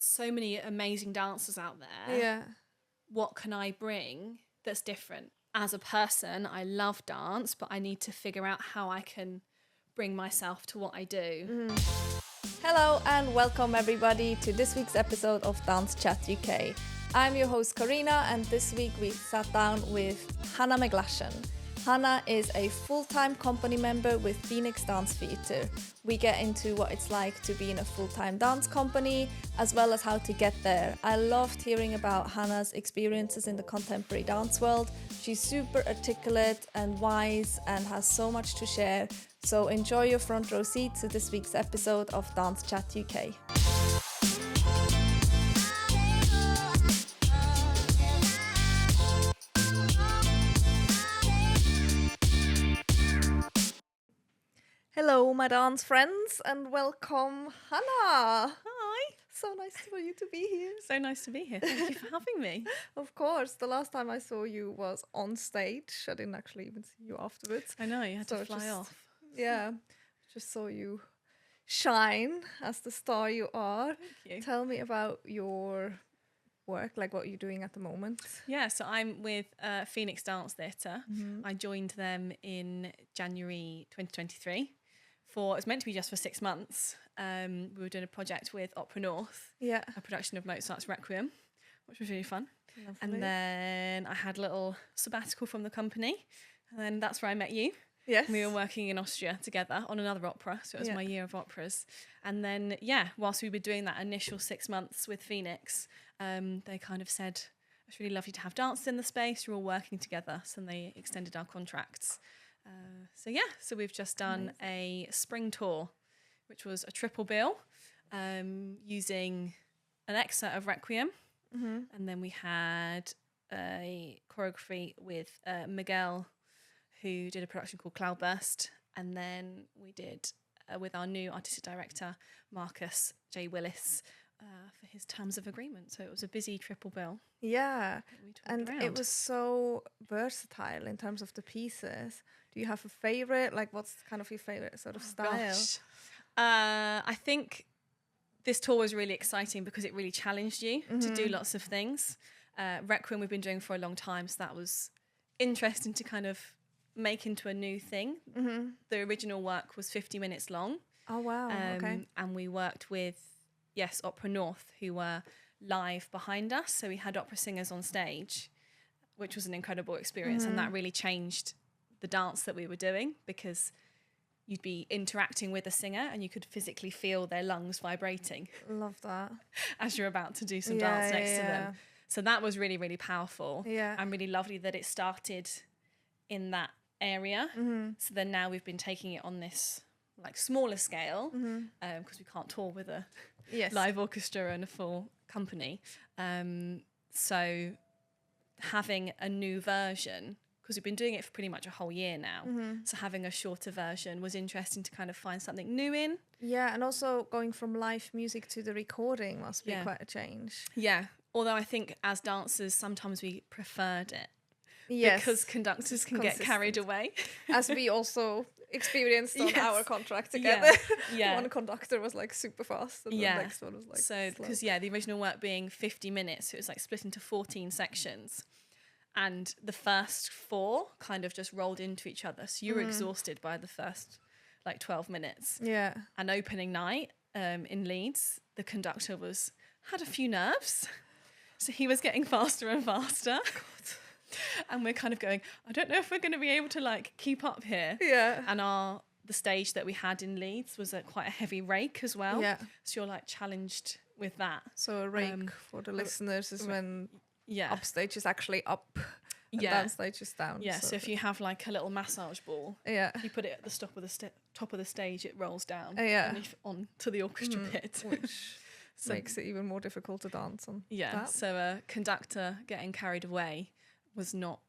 so many amazing dancers out there. Yeah. What can I bring that's different? As a person, I love dance, but I need to figure out how I can bring myself to what I do. Hello and welcome everybody to this week's episode of Dance Chat UK. I'm your host Karina, and this week we sat down with Hannah McGlashon. Hannah is a full-time company member with Phoenix Dance Theatre. We get into what it's like to be in a full-time dance company, as well as how to get there. I loved hearing about Hannah's experiences in the contemporary dance world. She's super articulate and wise and has so much to share. So enjoy your front row seat to this week's episode of Dance Chat UK. Hello, my dance friends, and welcome, Hannah. Hi. So nice for you to be here. So nice to be here. Thank you for having me. Of course, the last time I saw you was on stage. I didn't actually even see you afterwards. I know, you had So to fly just- off. Yeah, just saw you shine as the star you are. Thank you. Tell me about your work, like what you're doing at the moment. Yeah, so I'm with Phoenix Dance Theatre. I joined them in January 2023. It was meant to be just for 6 months. We were doing a project with Opera North, Yeah. a production of Mozart's Requiem, which was really fun. Lovely. And then I had a little sabbatical from the company, and then that's where I met you. Yes. We were working in Austria together on another opera, so it was Yeah. my year of operas. And then, whilst we were doing that initial 6 months with Phoenix, they kind of said, it's really lovely to have dancers in the space, you're all working together, so they extended our contracts. So we've just done a spring tour, which was a triple bill, using an excerpt of Requiem, and then we had a choreography with Miguel, who did a production called Cloudburst, and then we did with our new artistic director, Marcus J. Willis, for his terms of agreement. So it was a busy triple bill. Yeah. We toured And around. it was so versatile in terms of the pieces. Do you have a favorite? Like, what's kind of your favorite sort of style? Gosh. I think this tour was really exciting because it really challenged you to do lots of things. Requiem we've been doing for a long time, so that was interesting to kind of make into a new thing. The original work was 50 minutes long. Oh, wow. Okay. And we worked with, Opera North, who were live behind us. So we had opera singers on stage, which was an incredible experience. And that really changed the dance that we were doing, because you'd be interacting with a singer and you could physically feel their lungs vibrating Love that. as you're about to do some dance next to them. So that was really, really powerful. Yeah. And really lovely that it started in that area. So then now we've been taking it on this like smaller scale, because we can't tour with a Yes. live orchestra and a full company. So having a new version, because we've been doing it for pretty much a whole year now, so having a shorter version was interesting to kind of find something new in. Yeah, and also going from live music to the recording must be quite a change. Yeah, although I think as dancers sometimes we preferred it. Yes. Because conductors can get carried away. As we also experienced on Yes. our contract together. Yeah. One conductor was like super fast and the next one was like so slow. because the original work being 50 minutes, it was like split into 14 sections, and the first 4 kind of just rolled into each other, so you were exhausted by the first like 12 minutes. Yeah. And opening night in Leeds, the conductor had a few nerves, so he was getting faster and faster. And we're kind of going, I don't know if we're going to be able to like keep up here. Yeah. And the stage that we had in Leeds was quite a heavy rake as well. Yeah. So you're like challenged with that. So a rake for the listeners is when Yeah. upstage is actually up and Yeah. downstage is down. Yeah. So if you have like a little massage ball, Yeah. if you put it at the top of the stage, it rolls down. Yeah. And on to the orchestra pit. Which makes it even more difficult to dance on. Yeah. that. So a conductor getting carried away was not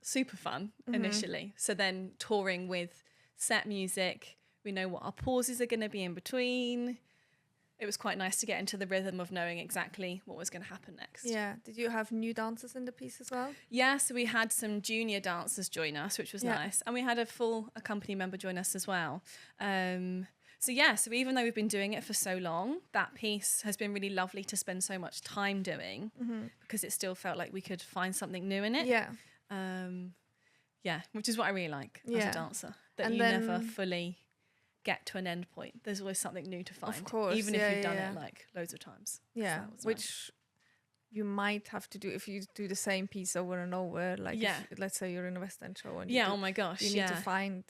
super fun initially. So then touring with set music, we know what our pauses are going to be in between. It was quite nice to get into the rhythm of knowing exactly what was going to happen next. Yeah. Did you have new dancers in the piece as well? Yeah, so we had some junior dancers join us, which was nice. And we had a full company member join us as well. So even though we've been doing it for so long, that piece has been really lovely to spend so much time doing because it still felt like we could find something new in it. Yeah. Which is what I really like as a dancer. That And you then, never fully get to an end point. There's always something new to find. Of course. Even if you've done it like loads of times. Yeah. So that was Which you might have to do if you do the same piece over and over. Like if, let's say you're in a West End show and oh my gosh. you need to find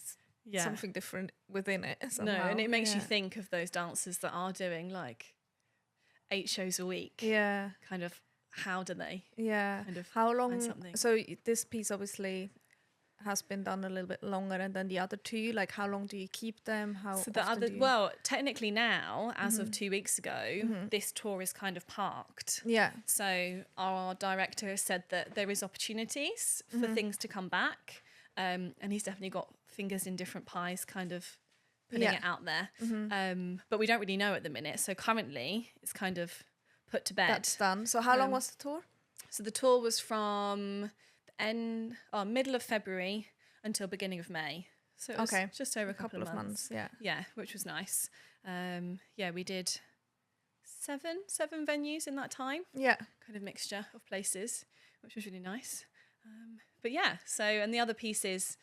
something different within it somehow. No, and it makes you think of those dancers that are doing like 8 shows a week. Yeah. Kind of how do they? Yeah. Kind of how long? find something? So this piece obviously has been done a little bit longer, and then the other 2, like how long do you keep them? Well, technically now, as of 2 weeks ago, this tour is kind of parked. Yeah. So our director has said that there is opportunities for things to come back, and he's definitely got fingers in different pies, kind of putting it out there. But we don't really know at the minute. So currently, it's kind of put to bed. That's done. So how long was the tour? So the tour was from middle of February until beginning of May. So it was just over a couple of months. Yeah, which was nice. We did seven venues in that time. Yeah. Kind of mixture of places, which was really nice. And the other piece is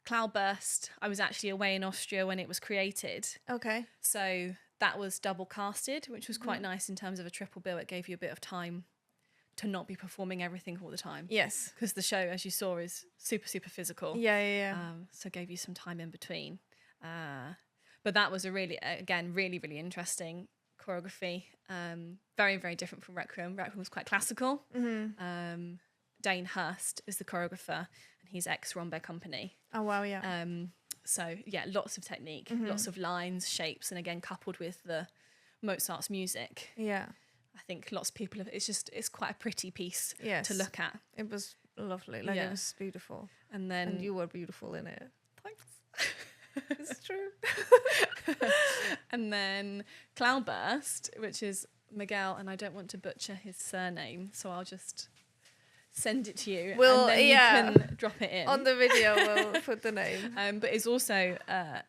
Cloudburst. I was actually away in Austria when it was created. Okay. So that was double casted, which was quite nice in terms of a triple bill. It gave you a bit of time to not be performing everything all the time. Yes. Because the show, as you saw, is super, super physical. So it gave you some time in between. But that was a really, really, really interesting choreography. Very, very different from Requiem. Requiem was quite classical. Dane Hurst is the choreographer, and he's ex-Rombe Company. Oh, wow, yeah. Lots of technique, lots of lines, shapes, and again, coupled with the Mozart's music. Yeah. I think lots of people it's quite a pretty piece to look at. It was lovely. It was beautiful. And you were beautiful in it. Thanks. It's true. And then Cloudburst, which is Miguel, and I don't want to butcher his surname, so I'll just send it to you, and then you can drop it in. On the video, we'll put the name. But it's also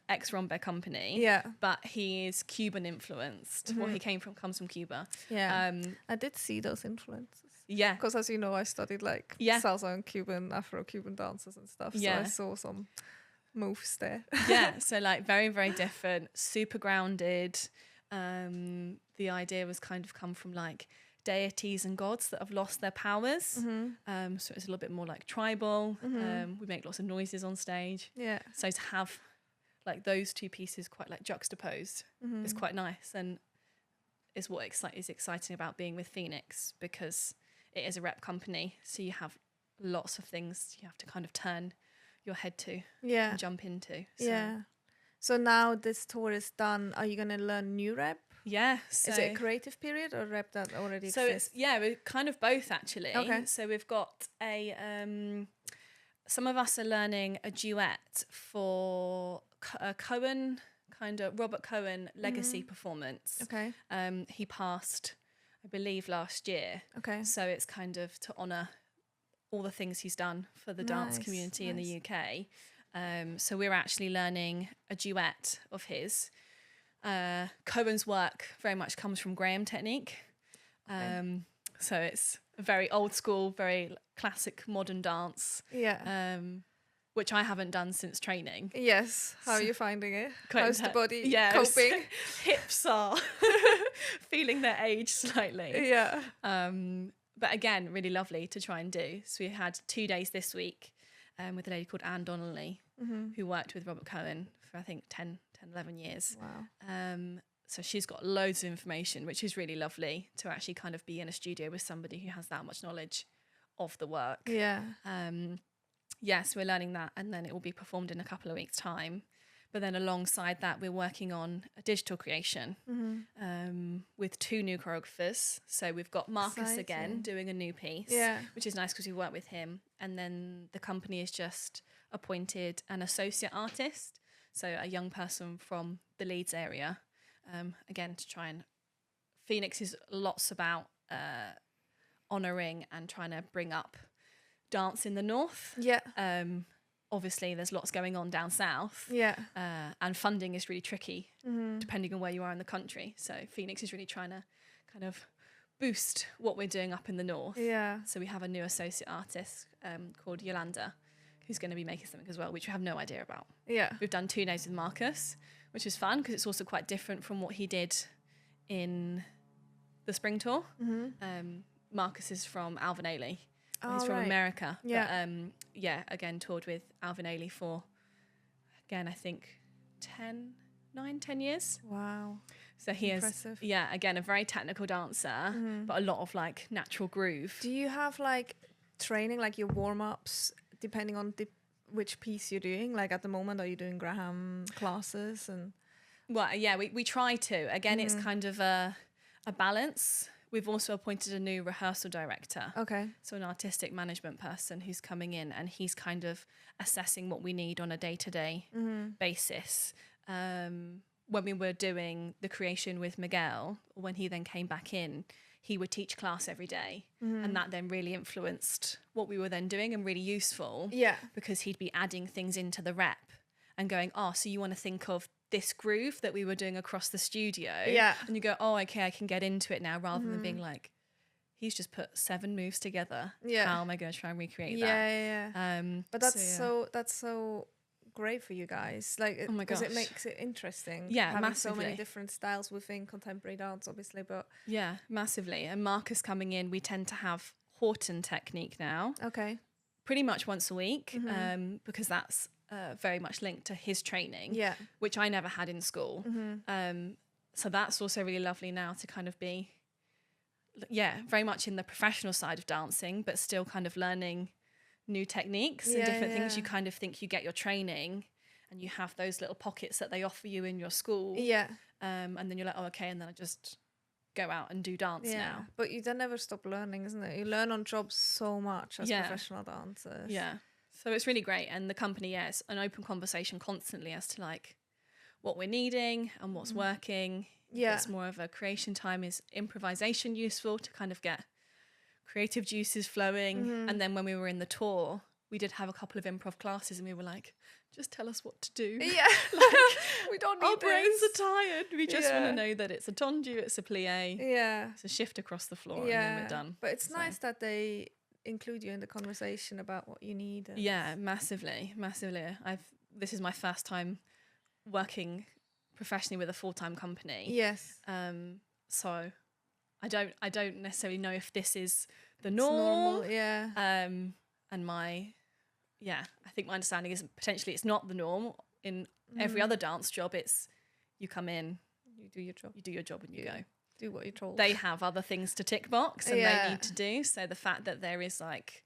ex-Rombe Company. Yeah. But he is Cuban influenced. What he comes from Cuba. Yeah. I did see those influences. Yeah. Because as you know, I studied salsa and Cuban, Afro-Cuban dances and stuff. So I saw some moves there. Yeah. So very, very different, super grounded. The idea was kind of come from deities and gods that have lost their powers. So it's a little bit more tribal. We make lots of noises on stage. Yeah. So to have those two pieces quite juxtaposed is quite nice, and is what is exciting about being with Phoenix, because it is a rep company. So you have lots of things you have to kind of turn your head to and jump into. So. So now this tour is done. Are you going to learn new rep? Yeah. So is it a creative period or rep that already exists? So we're kind of both actually. Okay. So we've got some of us are learning a duet for a Cohen, kind of Robert Cohen legacy performance. Okay. He passed, I believe, last year. Okay. So it's kind of to honour all the things he's done for the dance community in the UK. So we're actually learning a duet of his. Cohen's work very much comes from Graham technique. So it's a very old school, very classic modern dance. Yeah. Which I haven't done since training. Yes. How are you finding it? How's the body coping? Hips are feeling their age slightly. Yeah. But again, really lovely to try and do. So we had 2 days this week with a lady called Anne Donnelly, who worked with Robert Cohen for, I think, 10, 11 years. Wow. So she's got loads of information, which is really lovely to actually kind of be in a studio with somebody who has that much knowledge of the work. Yeah. So we're learning that, and then it will be performed in a couple of weeks' time. But then alongside that, we're working on a digital creation with 2 new choreographers. So we've got Marcus again doing a new piece, which is nice because we work with him. And then the company has just appointed an associate artist, so a young person from the Leeds area, again, to try and... Phoenix is lots about honouring and trying to bring up dance in the north. Yeah. obviously there's lots going on down south. Yeah. And funding is really tricky depending on where you are in the country. So Phoenix is really trying to kind of boost what we're doing up in the north. Yeah. So we have a new associate artist called Yolanda, who's going to be making something as well, which we have no idea about. Yeah. We've done 2 days with Marcus, which is fun because it's also quite different from what he did in the spring tour. Marcus is from Alvin Ailey. He's from America. Yeah. But, again, toured with Alvin Ailey for, again, I think 10 years. Wow. So he Impressive. is, again, a very technical dancer, but a lot of like natural groove. Do you have like training, like your warm-ups, depending on which piece you're doing? Like at the moment, are you doing Graham classes? And Well, yeah, we try to. Again, it's kind of a balance. We've also appointed a new rehearsal director. Okay. So an artistic management person who's coming in, and he's kind of assessing what we need on a day-to-day basis. When we were doing the creation with Miguel, when he then came back in, he would teach class every day. And that then really influenced what we were then doing and really useful. Yeah. Because he'd be adding things into the rep and going, so you want to think of this groove that we were doing across the studio. Yeah. And you go, okay, I can get into it now, rather than being like, he's just put 7 moves together. Yeah. How am I going to try and recreate that? Yeah. But that's so great for you guys. Like, Oh my because it gosh. makes it interesting. Yeah, having so many massively. different styles within contemporary dance, obviously. But Yeah, massively. And Marcus coming in, we tend to have Horton technique now, okay. pretty much once a week, because that's very much linked to his training, Yeah. which I never had in school. So that's also really lovely now to kind of be, very much in the professional side of dancing, but still kind of learning new techniques and different things. You kind of think you get your training and you have those little pockets that they offer you in your school. Yeah. And then you're like, okay, and then I just go out and do dance now. But you then never stop learning, isn't it? You learn on jobs so much as professional dancers. Yeah. So it's really great. And the company, it's an open conversation constantly as to like what we're needing and what's working. Yeah. It's more of a creation time. Is improvisation useful to kind of get creative juices flowing? And then when we were in the tour, we did have a couple of improv classes and we were like, just tell us what to do. Yeah. We don't need Our brains this. are tired. We just want to know that it's a tendu, it's a plie, Yeah. it's a shift across the floor, and then we're done. But it's nice that they include you in the conversation about what you need. And Yeah, massively. This is my first time working professionally with a full-time company. Yes. So I don't necessarily know if this is the It's norm. normal, yeah. And I think my understanding is potentially it's not the norm. In every other dance job, it's you come in, You do your job. you do your job, and you go. Do what you're told. They have other things to tick box and Yeah. they need to do. So the fact that there is like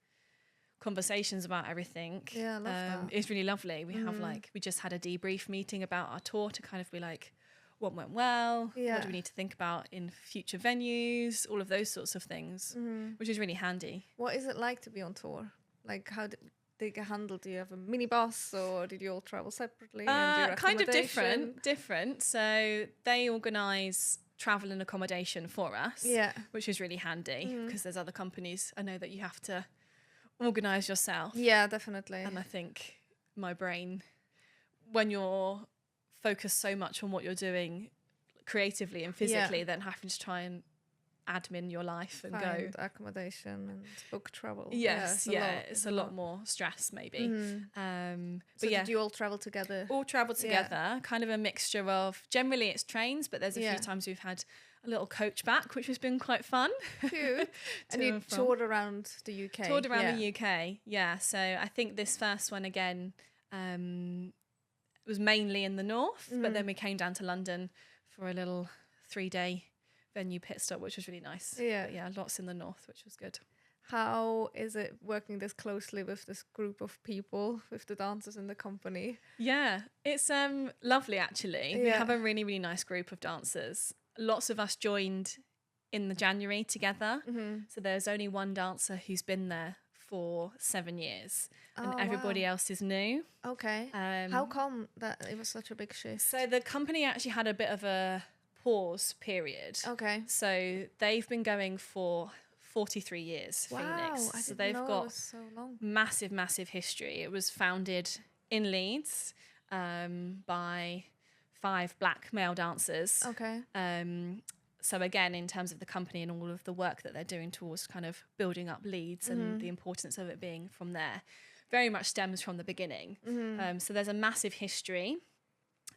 conversations about everything Yeah, I love that. is really lovely. We have we just had a debrief meeting about our tour to kind of be like, what went well? Yeah. What do we need to think about in future venues? All of those sorts of things, which is really handy. What is it like to be on tour? Like, how did they get handled? Do you have a minibus, or did you all travel separately? And do your Kind of accommodation? different. So they organise travel and accommodation for us, Yeah. which is really handy because there's other companies I know that you have to organise yourself. Yeah, definitely. And I think my brain, when you're focused so much on what you're doing creatively and physically, then having to try and admin your life and Find go accommodation and book travel. it's a lot more stress maybe. So But did you all travel together? all travel together, kind of a mixture of, generally it's trains, but there's a Yeah. few times we've had a little coach back, which has been quite fun. Cute. And To you and from. toured around the UK. Toured around the UK, so I think this first one again was mainly in the north, but then we came down to London for a little 3-day venue pit stop, which was really nice. Yeah. But yeah, lots in the north, which was good. How is it working this closely with this group of people, with the dancers in the company? Yeah, it's lovely actually. We Yeah. have a really, really nice group of dancers. Lots of us joined in the January together. So there's only one dancer who's been there for 7 years and Oh, everybody wow. else is new. Okay. How come that it was such a big shift? So the company actually had a bit of a pause period. Okay. So they've been going for 43 years, Wow, Phoenix. I So didn't they've know it got was so long. massive history. It was founded in Leeds by 5 black male dancers. Okay. So again, in terms of the company and all of the work that they're doing towards kind of building up Leeds and the importance of it being from there, very much stems from the beginning. So there's a massive history.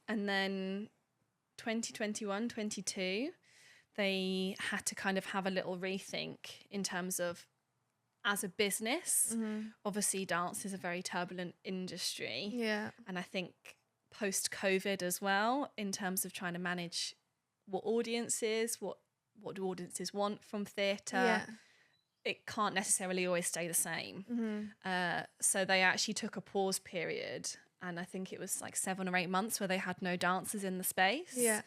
And then 2021, 22, they had to kind of have a little rethink in terms of, as a business, obviously dance is a very turbulent industry. Yeah. And I think post-COVID as well, in terms of trying to manage what audiences, what do audiences want from theatre, Yeah. it can't necessarily always stay the same. So they actually took a pause period, and I think it was like 7 or 8 months where they had no dancers in the space. Yeah.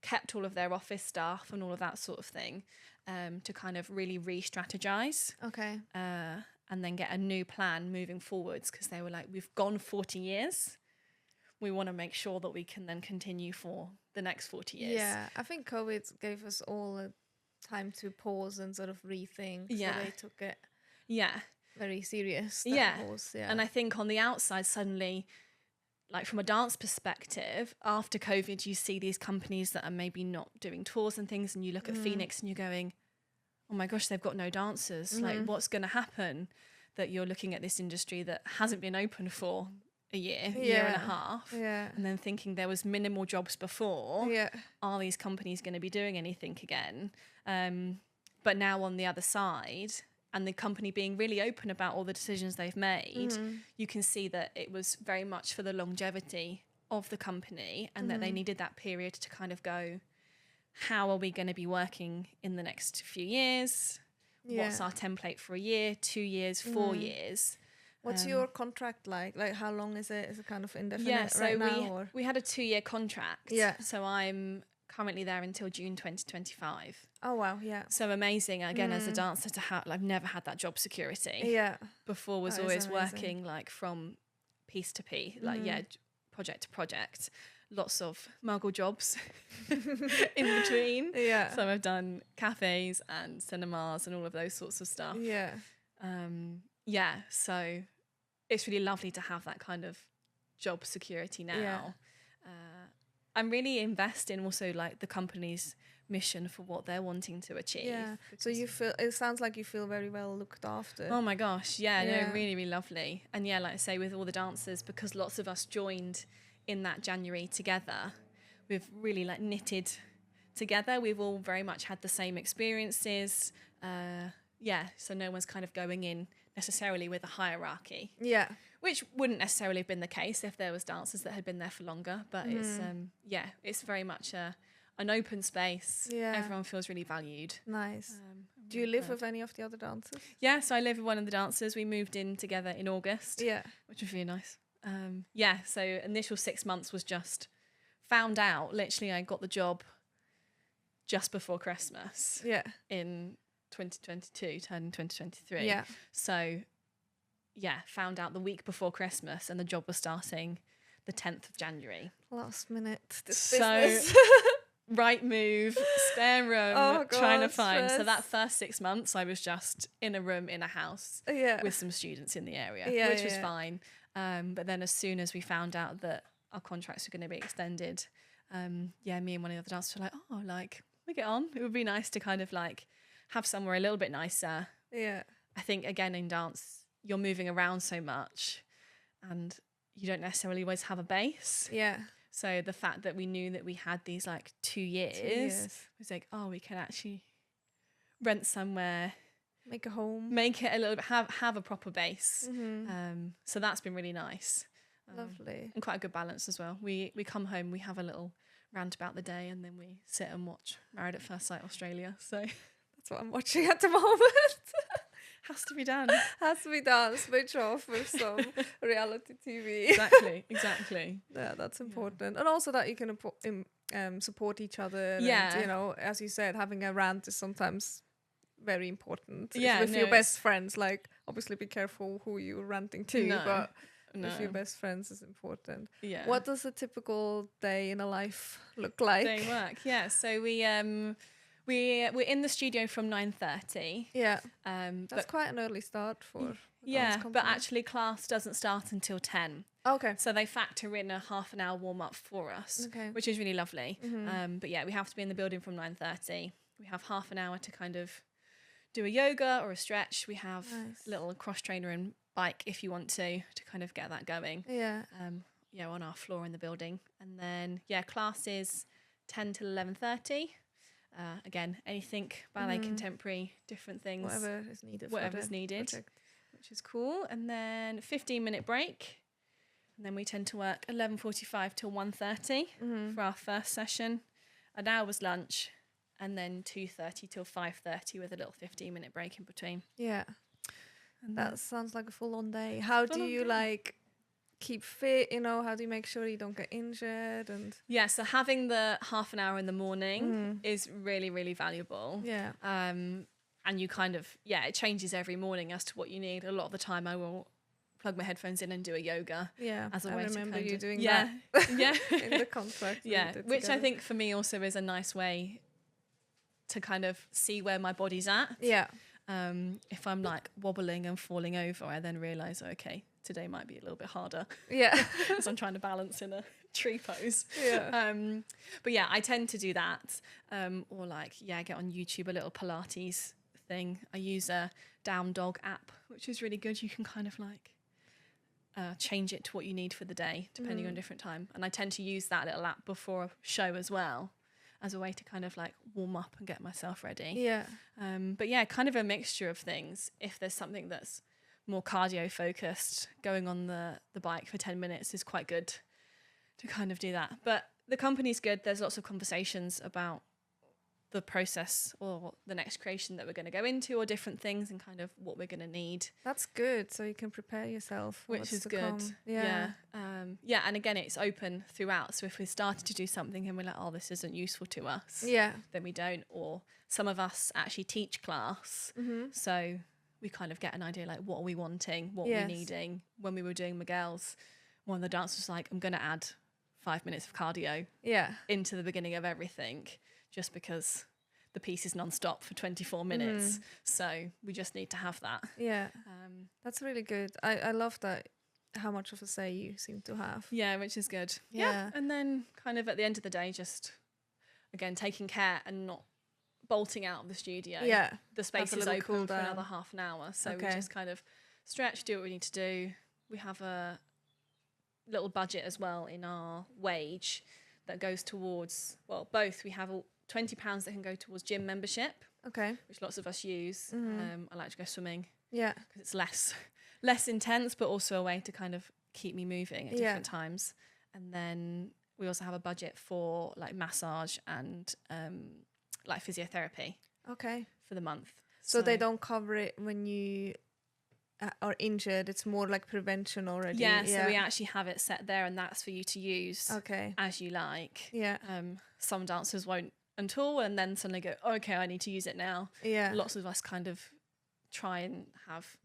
Kept all of their office staff and all of that sort of thing, to kind of really re-strategize. Okay. And then get a new plan moving forwards, because they were like, we've gone 40 years. We want to make sure that we can then continue for the next 40 years. Yeah, I think COVID gave us all a time to pause and sort of rethink. Yeah. So they took it Yeah. very serious. That Yeah. pause, yeah. And I think on the outside, suddenly, like from a dance perspective, after COVID, you see these companies that are maybe not doing tours and things, and you look at Phoenix and you're going, oh my gosh, they've got no dancers. Like, what's going to happen? That you're looking at this industry that hasn't been open for a year and a half, and then thinking there was minimal jobs before. Yeah. Are these companies going to be doing anything again? But now on the other side, and the company being really open about all the decisions they've made, you can see that it was very much for the longevity of the company, and that they needed that period to kind of go, how are we going to be working in the next few years? Yeah. What's our template for a year, 2 years, 4 years? What's your contract like? Like, how long is it? Is it kind of indefinite right now? Or? We had a 2-year contract. Yeah. So I'm currently there until June 2025. Oh, wow, yeah. So amazing. Again, as a dancer, to have, I've never had that job security. Yeah. Before was That is always amazing. working like from piece to piece, like, project to project. Lots of muggle jobs in between. Yeah. So I've done cafes and cinemas and all of those sorts of stuff. Yeah. So it's really lovely to have that kind of job security now. Yeah. I'm really investing also like the company's mission for what they're wanting to achieve. Yeah. So you feel, it sounds like you feel very well looked after. Oh my gosh, Yeah. no, really, really lovely. And yeah, like I say, with all the dancers, because lots of us joined in that January together, we've really like knitted together. We've all very much had the same experiences. So no one's kind of going in necessarily with a hierarchy. Yeah. Which wouldn't necessarily have been the case if there was dancers that had been there for longer. But it's very much an open space. Yeah. Everyone feels really valued. Nice. I'm Do you really live glad. with any of the other dancers? Yeah, so I live with one of the dancers. We moved in together in August, Yeah. which was really nice. So initial 6 months was just found out. Literally, I got the job just before Christmas Yeah. in 2022, turning 2023. Yeah. So, found out the week before Christmas, and the job was starting the 10th of January. Last minute. This So, business. Right move, spare room, Oh, trying to God, find. So stress. that first 6 months, I was just in a room in a house Yeah. with some students in the area, Yeah, which was yeah. fine. But then as soon as we found out that our contracts were going to be extended, me and one of the other dancers were like, oh, like, we get on. It would be nice to kind of like have somewhere a little bit nicer. Yeah. I think, again, in dance, you're moving around so much and you don't necessarily always have a base. Yeah. So the fact that we knew that we had these like 2 years, 2 years. was like, oh, we can actually rent somewhere, Make a home. make it a little bit, have a proper base. Mm-hmm. So that's been really nice. Lovely. And quite a good balance as well. We come home, we have a little rant about the day, and then we sit and watch Married at First Sight Australia. So That's what I'm watching at the moment. has to be done. Has to be done. Switch off with some reality TV. Exactly. Yeah, that's important. And also that you can support each other. Yeah. And, you know, as you said, having a rant is sometimes very important. Yeah, With no, your best friends, like, obviously be careful who you're ranting to, No, but No. with your best friends is important. Yeah. What does a typical day in a life look like? Day work? Yeah. So We're in the studio from 9:30. Yeah. But That's quite an early start for a dance yeah, but company. actually class doesn't start until 10. Okay. So they factor in a half an hour warm up for us, Okay. which is really lovely. Mm-hmm. But yeah, we have to be in the building from 9:30. We have half an hour to kind of do a yoga or a stretch. We have Nice. a little cross trainer and bike if you want to kind of get that going. Yeah. Yeah, on our floor in the building. And then, yeah, class is 10 till 11:30. Again, anything, ballet, contemporary, different things. Whatever is needed. Whatever's for the needed, project. which is cool. And then 15-minute break. And then we tend to work 11:45 till 1:30 for our first session. An hour's lunch. And then 2:30 till 5:30 with a little 15-minute break in between. Yeah. And That sounds like a full-on day. How do Full-on you day. like keep fit? How do you make sure you don't get injured? And yeah, so having the half an hour in the morning is really, really valuable. yeah, And you kind of, it changes every morning as to what you need. A lot of the time I will plug my headphones in and do a yoga. yeah. As a I way remember to kind you of, doing yeah, that yeah, in the contract. we yeah. did Which I together. think for me also is a nice way to kind of see where my body's at. Yeah, If I'm like wobbling and falling over, I then realise, okay, today might be a little bit harder yeah, because I'm trying to balance in a tree pose. yeah. But yeah, I tend to do that. Or like, get on YouTube a little Pilates thing. I use a Down Dog app, which is really good. You can kind of like change it to what you need for the day, depending on different time. And I tend to use that little app before a show as well, as a way to kind of like warm up and get myself ready. Yeah, But yeah, kind of a mixture of things. If there's something that's more cardio focused, going on the bike for 10 minutes is quite good to kind of do that. But the company's good. There's lots of conversations about the process or the next creation that we're going to go into or different things and kind of what we're going to need. that's good. So you can prepare yourself, for Which what's is to good. come. Yeah, And again, it's open throughout. So if we started to do something and we're like, oh, this isn't useful to us, yeah, then we don't. Or some of us actually teach class. So we kind of get an idea like what are we wanting, what are we needing. When we were doing Miguel's, one of the dancers was like, I'm going to add 5 minutes of cardio yeah, into the beginning of everything just because the piece is non-stop for 24 minutes. So we just need to have that. yeah. That's really good. I love that. How much of a say you seem to have. Yeah, which is good. Yeah. And then kind of at the end of the day, just again, taking care and not bolting out of the studio. Yeah, The space have a is little open cool for down. another half an hour. So we Okay. just kind of stretch, do what we need to do. We have a little budget as well in our wage that goes towards, well, both. We have £20 that can go towards gym membership, Okay. which lots of us use. I like to go swimming Yeah. because it's less intense, but also a way to kind of keep me moving at different times. And then we also have a budget for like massage and like physiotherapy Okay. for the month. So they don't cover it when you are injured. It's more like prevention already. Yeah, so we actually have it set there, and that's for you to use Okay. as you like. Yeah. Some dancers won't at all, and then suddenly go, okay, I need to use it now. Yeah. Lots of us kind of try and have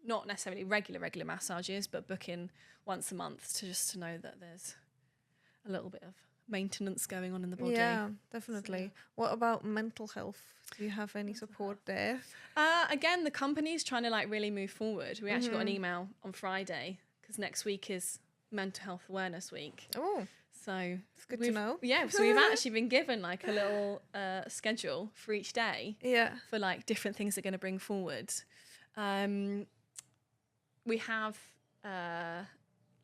not necessarily regular massages, but book in once a month to know that there's a little bit of maintenance going on in the body. Yeah, definitely. What about mental health? Do you have any support there? Again, the company's trying to like really move forward. We actually got an email on Friday because next week is Mental Health Awareness Week. Oh, So it's good to know. Yeah, so we've actually been given like a little schedule for each day Yeah. for like different things they're going to bring forward. We have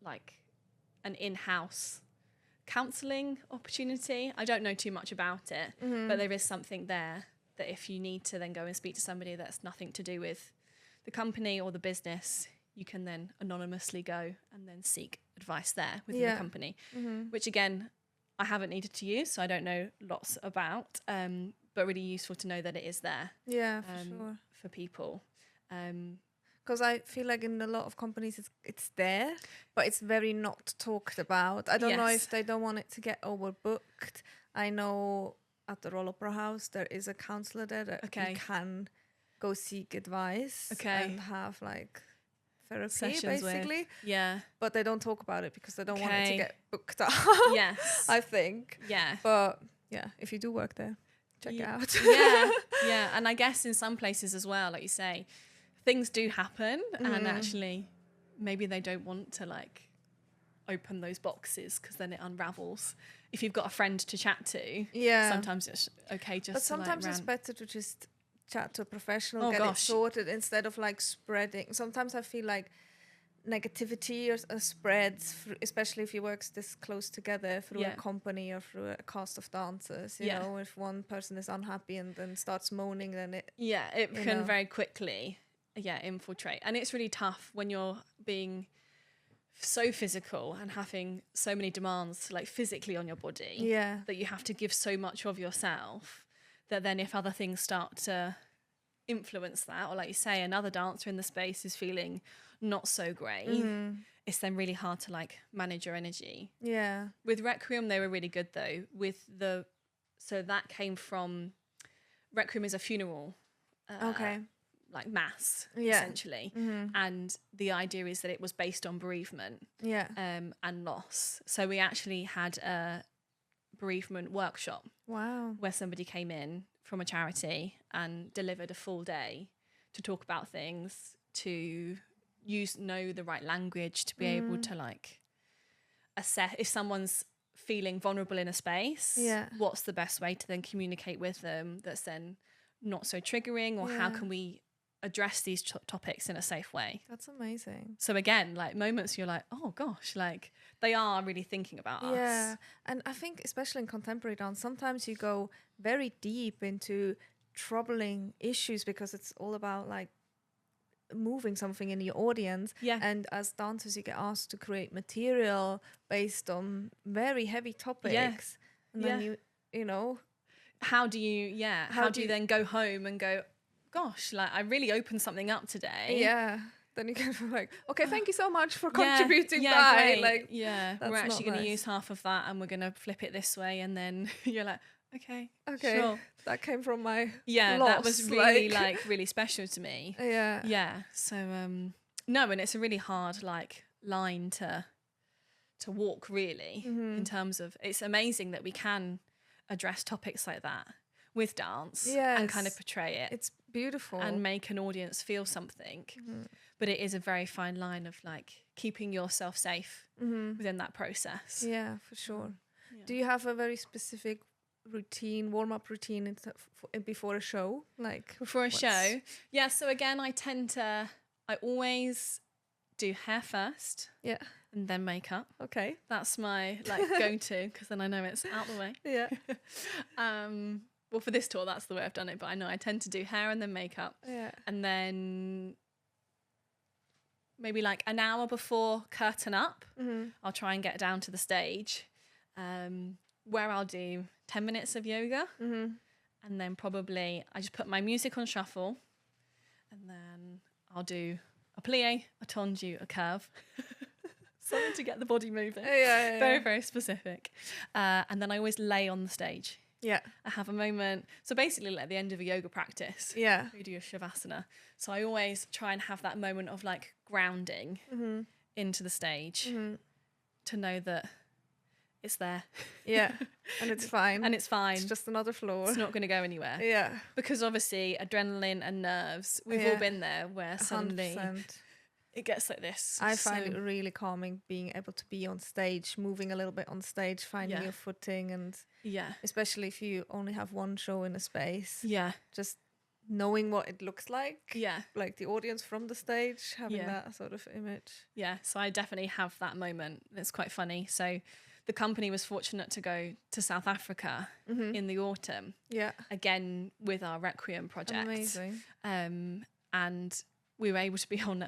like an in-house counselling opportunity. I don't know too much about it, but there is something there that if you need to then go and speak to somebody that's nothing to do with the company or the business, you can then anonymously go and then seek advice there within the company, which again, I haven't needed to use, so I don't know lots about, but really useful to know that it is there Yeah, for sure. for people. Because I feel like in a lot of companies it's there, but it's very not talked about. I don't know Yes. if they don't want it to get overbooked. I know at the Royal Opera House there is a counsellor there that Okay. you can go seek advice Okay. and have like therapy Sessions with. basically. Yeah. But they don't talk about it because they don't want it to Okay. get booked out. Yes. I think. Yeah. But yeah, if you do work there, check out. Yeah. And I guess in some places as well, like you say, things do happen, and actually maybe they don't want to like open those boxes because then it unravels. If you've got a friend to chat to, sometimes it's okay just but sometimes to it's better to just chat to a professional, Oh, get gosh. it sorted instead of like spreading. Sometimes I feel like negativity spreads, especially if you work this close together through a company or through a cast of dancers. You know, if one person is unhappy and then starts moaning, then it can very quickly infiltrate, and it's really tough when you're being so physical and having so many demands like physically on your body that you have to give so much of yourself, that then if other things start to influence that, or like you say, another dancer in the space is feeling not so great, it's then really hard to like manage your energy. With Requiem they were really good though. So that came from, Requiem is a funeral like mass essentially, and the idea is that it was based on bereavement and loss. So we actually had a bereavement workshop where somebody came in from a charity and delivered a full day to talk about things, to know the right language, to be able to like assess if someone's feeling vulnerable in a space, what's the best way to then communicate with them that's then not so triggering, or how can we address these topics in a safe way. That's amazing. So again, like moments you're like, oh gosh, like they are really thinking about us. Yeah, and I think especially in contemporary dance, sometimes you go very deep into troubling issues because it's all about like moving something in your audience. And as dancers you get asked to create material based on very heavy topics. And then you know, how do you then go home and go, gosh, like I really opened something up today. Then you can be like, okay, thank you so much for contributing. Bye. Great. Like, we're actually going to use half of that and we're going to flip it this way, and then you're like, okay, sure. That came from my loss. That was really like really special to me. So no, and it's a really hard like line to walk really, in terms of, it's amazing that we can address topics like that with dance and kind of portray it. It's beautiful. And make an audience feel something. But it is a very fine line of like keeping yourself safe within that process. Yeah, for sure. Do you have a very specific routine, warm-up routine before a show? Like before a show? Yeah, so again, I always do hair first. And then makeup. Okay. That's my like go-to, because then I know it's out the way. Well, for this tour, that's the way I've done it. But I know I tend to do hair and then makeup. And then maybe like an hour before curtain up, I'll try and get down to the stage, where I'll do 10 minutes of yoga. And then probably I just put my music on shuffle. And then I'll do a plie, a tendu, a curve. Something to get the body moving. Very, very specific. And then I always lay on the stage. I have a moment. So basically like at the end of a yoga practice, we do a shavasana. So I always try and have that moment of like grounding into the stage to know that it's there. And it's fine. And it's fine. It's just another floor. It's not going to go anywhere. Because obviously adrenaline and nerves, we've all been there where suddenly 100%. It gets like this. I find it really calming being able to be on stage, moving a little bit on stage, finding your footing, and especially if you only have one show in a space. Just knowing what it looks like. Like the audience from the stage, having that sort of image. So I definitely have that moment. It's quite funny. So the company was fortunate to go to South Africa in the autumn. Again with our Requiem project. Amazing. And we were able to be on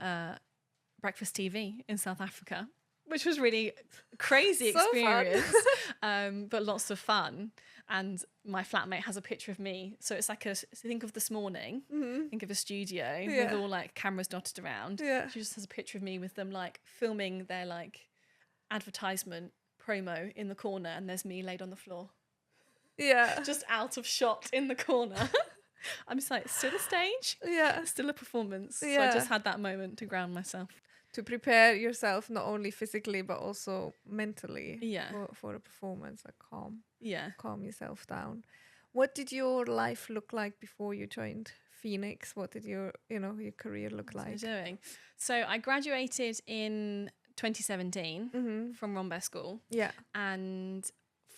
breakfast TV in South Africa, which was really crazy experience, but lots of fun. And my flatmate has a picture of me. So it's like think of This Morning, think of a studio with all like cameras dotted around. She just has a picture of me with them like filming their like advertisement promo in the corner, and there's me laid on the floor. Just out of shot in the corner. I'm just like, it's still a stage. It's still a performance. So I just had that moment to ground myself. To prepare yourself, not only physically, but also mentally for a performance, like calm yourself down. What did your life look like before you joined Phoenix? What did your career look What like? was I doing? So I graduated in 2017 Mm-hmm. from Rombe School, Yeah. and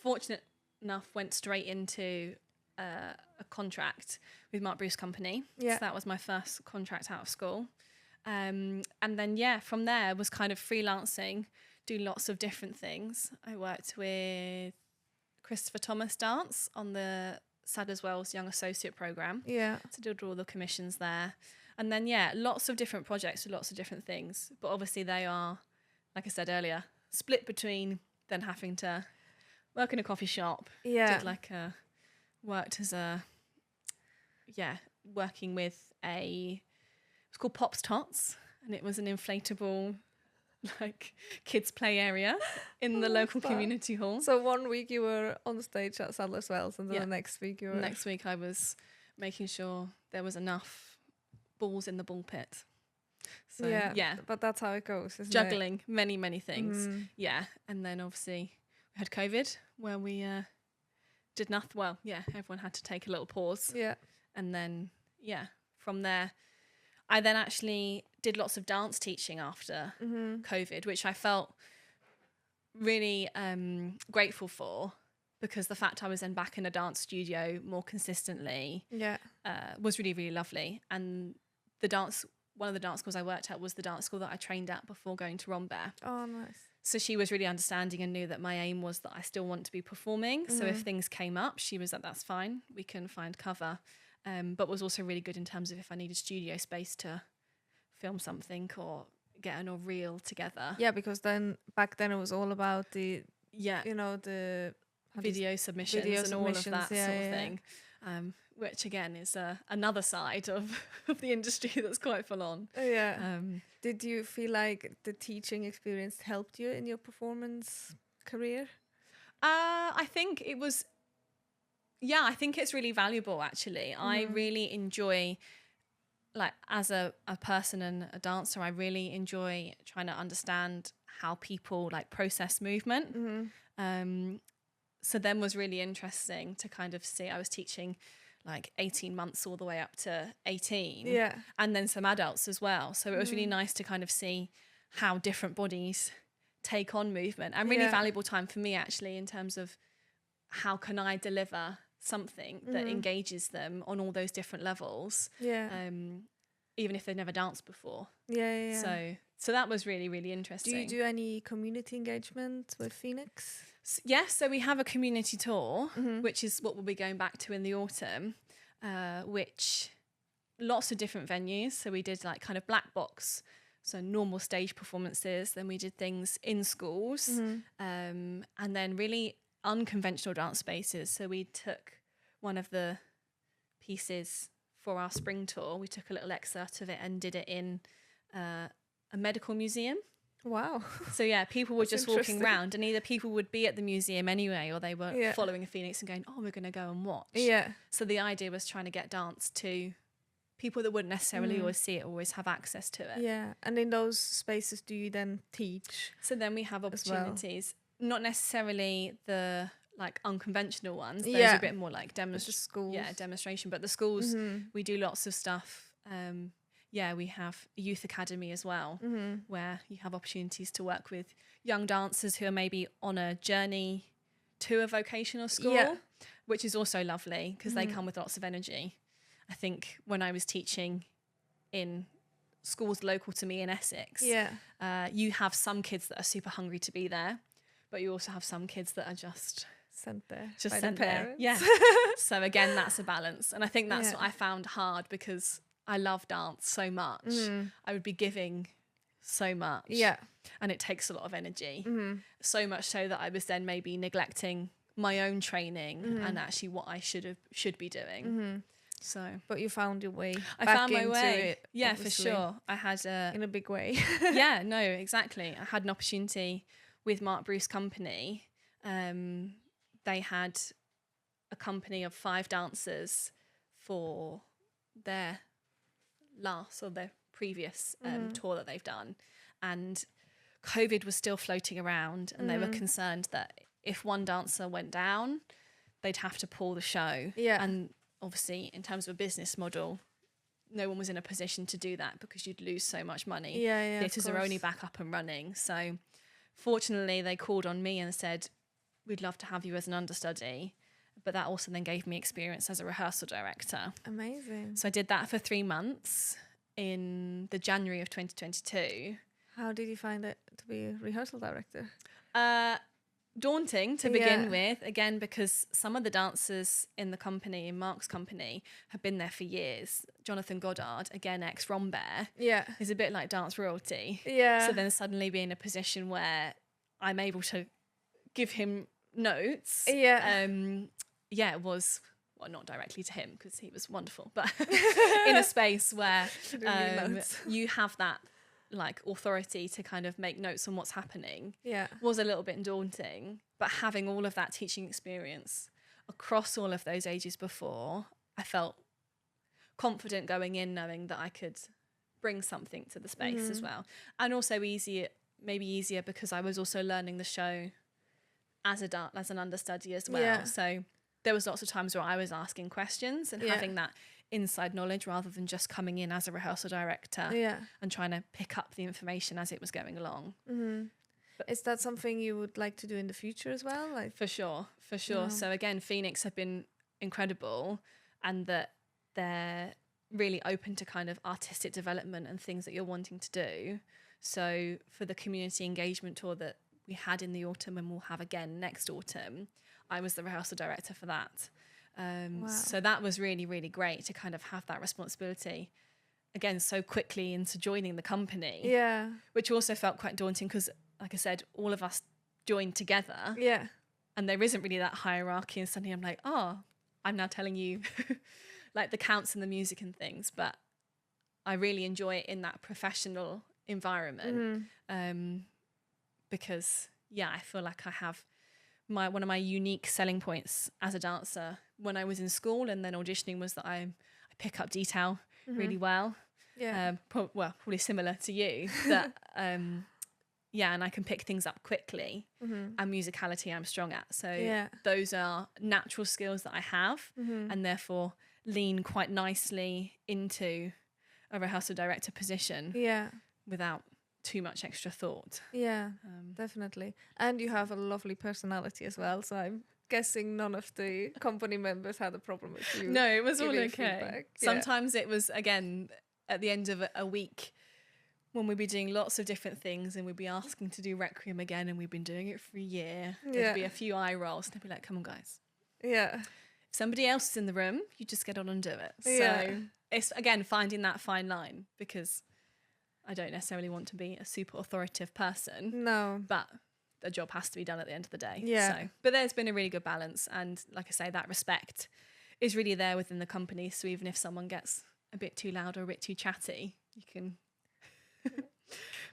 fortunate enough went straight into a contract with Mark Bruce Company. Yeah. So that was my first contract out of school. And then, from there was kind of freelancing, doing lots of different things. I worked with Christopher Thomas Dance on the Sadler's Wells Young Associate Programme. Yeah. So did all the commissions there. And then, lots of different projects with lots of different things. But obviously they are, like I said earlier, split between then having to work in a coffee shop. Yeah. Did worked as working with it was called Pops Tots, and it was an inflatable kids play area in the local community hall. So 1 week you were on stage at Sadler's Wells, and then the next week you were... Next week I was making sure there was enough balls in the ball pit. So, but that's how it goes, isn't juggling many, many things. Mm. Yeah, and then obviously we had COVID where we did nothing. Well, everyone had to take a little pause. Yeah. And then, from there, I then actually did lots of dance teaching after COVID, which I felt really grateful for, because the fact I was then back in a dance studio more consistently was really, really lovely. And one of the dance schools I worked at was the dance school that I trained at before going to Rombe. Oh, nice. So she was really understanding and knew that my aim was that I still want to be performing. So if things came up, she was like, that's fine, we can find cover. But was also really good in terms of if I needed studio space to film something or get a reel together. Yeah, because back then it was all about the video submissions and all of that sort of thing. Which again is another side of the industry that's quite full on. Did you feel like the teaching experience helped you in your performance career? I think it was... I think it's really valuable, actually. I really enjoy, as a person and a dancer, I really enjoy trying to understand how people, process movement. So then was really interesting to kind of see. I was teaching, 18 months all the way up to 18. Yeah. And then some adults as well. So it was really nice to kind of see how different bodies take on movement. And really valuable time for me, actually, in terms of how can I deliver something that engages them on all those different levels, even if they've never danced before. So that was really, really interesting. Do you do any community engagement with Phoenix? Yes, so we have a community tour, which is what we'll be going back to in the autumn, which lots of different venues. So we did kind of black box, so normal stage performances. Then we did things in schools, and then really unconventional dance spaces. So we took one of the pieces for our spring tour. We took a little excerpt of it and did it in a medical museum. Wow. So people were just walking around, and either people would be at the museum anyway, or they were following a Phoenix and going, oh, we're going to go and watch. So the idea was trying to get dance to people that wouldn't necessarily always see it, always have access to it. And in those spaces, do you then teach? So then we have opportunities, not necessarily the unconventional ones. Those are a bit more schools. Demonstration. But the schools, we do lots of stuff. We have a youth academy as well, where you have opportunities to work with young dancers who are maybe on a journey to a vocational school, which is also lovely because they come with lots of energy. I think when I was teaching in schools local to me in Essex, you have some kids that are super hungry to be there, but you also have some kids that are just sent there by their parents. Yeah. So again, that's a balance. And I think that's what I found hard, because I love dance so much. I would be giving so much. And it takes a lot of energy. So much so that I was then maybe neglecting my own training and actually what I should be doing. So, but you found your way. I back found my into way. It, yeah, obviously. for sure. I had in a big way. Yeah, no, exactly. I had an opportunity with Mark Bruce Company. They had a company of 5 dancers for their previous tour that they've done, and COVID was still floating around, and they were concerned that if one dancer went down, they'd have to pull the show. Yeah. And obviously, in terms of a business model, no one was in a position to do that because you'd lose so much money. Yeah. Theatres are only back up and running. So fortunately, they called on me and said, we'd love to have you as an understudy. But that also then gave me experience as a rehearsal director. Amazing. So I did that for 3 months in the January of 2022. How did you find it to be a rehearsal director? Daunting to begin with, again, because some of the dancers in the company, in Mark's company, have been there for years. Jonathan Goddard, again, ex-Rombear, is a bit like dance royalty. Yeah. So then suddenly be in a position where I'm able to give him notes. It was, well, not directly to him because he was wonderful, but in a space where you have that like authority to kind of make notes on what's happening was a little bit daunting. But having all of that teaching experience across all of those ages before, I felt confident going in knowing that I could bring something to the space as well. And also maybe easier because I was also learning the show as an understudy as well. So there was lots of times where I was asking questions and having that inside knowledge rather than just coming in as a rehearsal director and trying to pick up the information as it was going along. Is that something you would like to do in the future as well? Like For sure. So again, Phoenix have been incredible, and that they're really open to kind of artistic development and things that you're wanting to do. So for the community engagement tour that we had in the autumn and we'll have again next autumn, I was the rehearsal director for that. So that was really, really great to kind of have that responsibility again so quickly into joining the company. Which also felt quite daunting because, like I said, all of us joined together. And there isn't really that hierarchy, and suddenly I'm like, I'm now telling you like the counts and the music and things, but I really enjoy it in that professional environment. Because I feel like I have one of my unique selling points as a dancer when I was in school and then auditioning was that I pick up detail really well. Probably similar to you. That and I can pick things up quickly, and musicality I'm strong at. So those are natural skills that I have, and therefore lean quite nicely into a rehearsal director position without too much extra thought. Definitely. And you have a lovely personality as well, so I'm guessing none of the company members had a problem with you. No, it was all okay. Feedback. Sometimes it was, again, at the end of a week when we'd be doing lots of different things and we'd be asking to do Requiem again and we'd been doing it for a year. There'd be a few eye rolls and they'd be like, come on guys. If somebody else is in the room, you just get on and do it. So it's, again, finding that fine line, because I don't necessarily want to be a super authoritative person. No. But the job has to be done at the end of the day. Yeah. But there's been a really good balance. And like I say, that respect is really there within the company. So even if someone gets a bit too loud or a bit too chatty, you can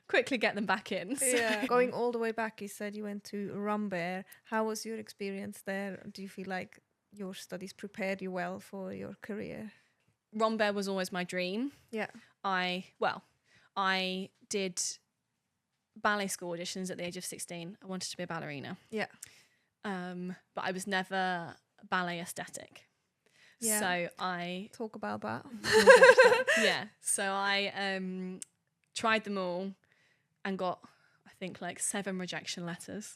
quickly get them back in. So. Going all the way back, you said you went to Rombear. How was your experience there? Do you feel like your studies prepared you well for your career? Rombear was always my dream. I did ballet school auditions at the age of 16. I wanted to be a ballerina. But I was never ballet aesthetic. So I... Talk about that. So I tried them all and got, I think, like 7 rejection letters.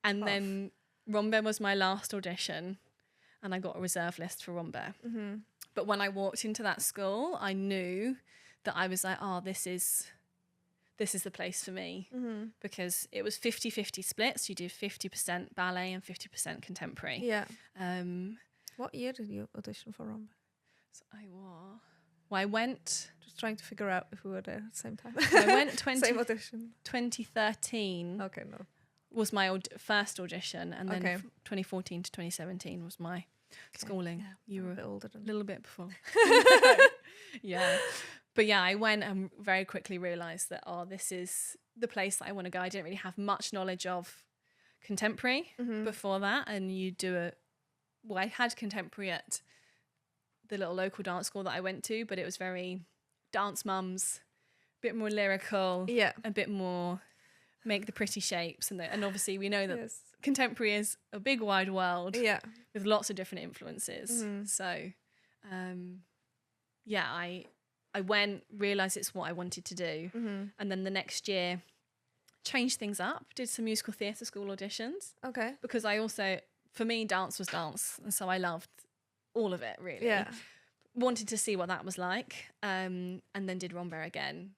And then Rombear was my last audition and I got a reserve list for Rombear. But when I walked into that school, I knew that I was like, this is the place for me, because it was 50-50 splits. You did 50% ballet and 50% contemporary. What year did you audition for Rombear? So I went... Just trying to figure out if we were there at the same time. I went same audition. 2013 was my first audition, and then 2014 to 2017 was my schooling. You were a bit older than a little bit before. But I went and very quickly realised that, this is the place that I want to go. I didn't really have much knowledge of contemporary before that. And I had contemporary at the little local dance school that I went to, but it was very dance mums, a bit more lyrical, a bit more make the pretty shapes. And obviously we know that contemporary is a big wide world Yeah. with lots of different influences. So, yeah, I went, realised it's what I wanted to do. And then the next year, changed things up, did some musical theatre school auditions. Okay. Because I also, for me, dance was dance. And so I loved all of it, really. Yeah. Wanted to see what that was like. And then did Rambert again.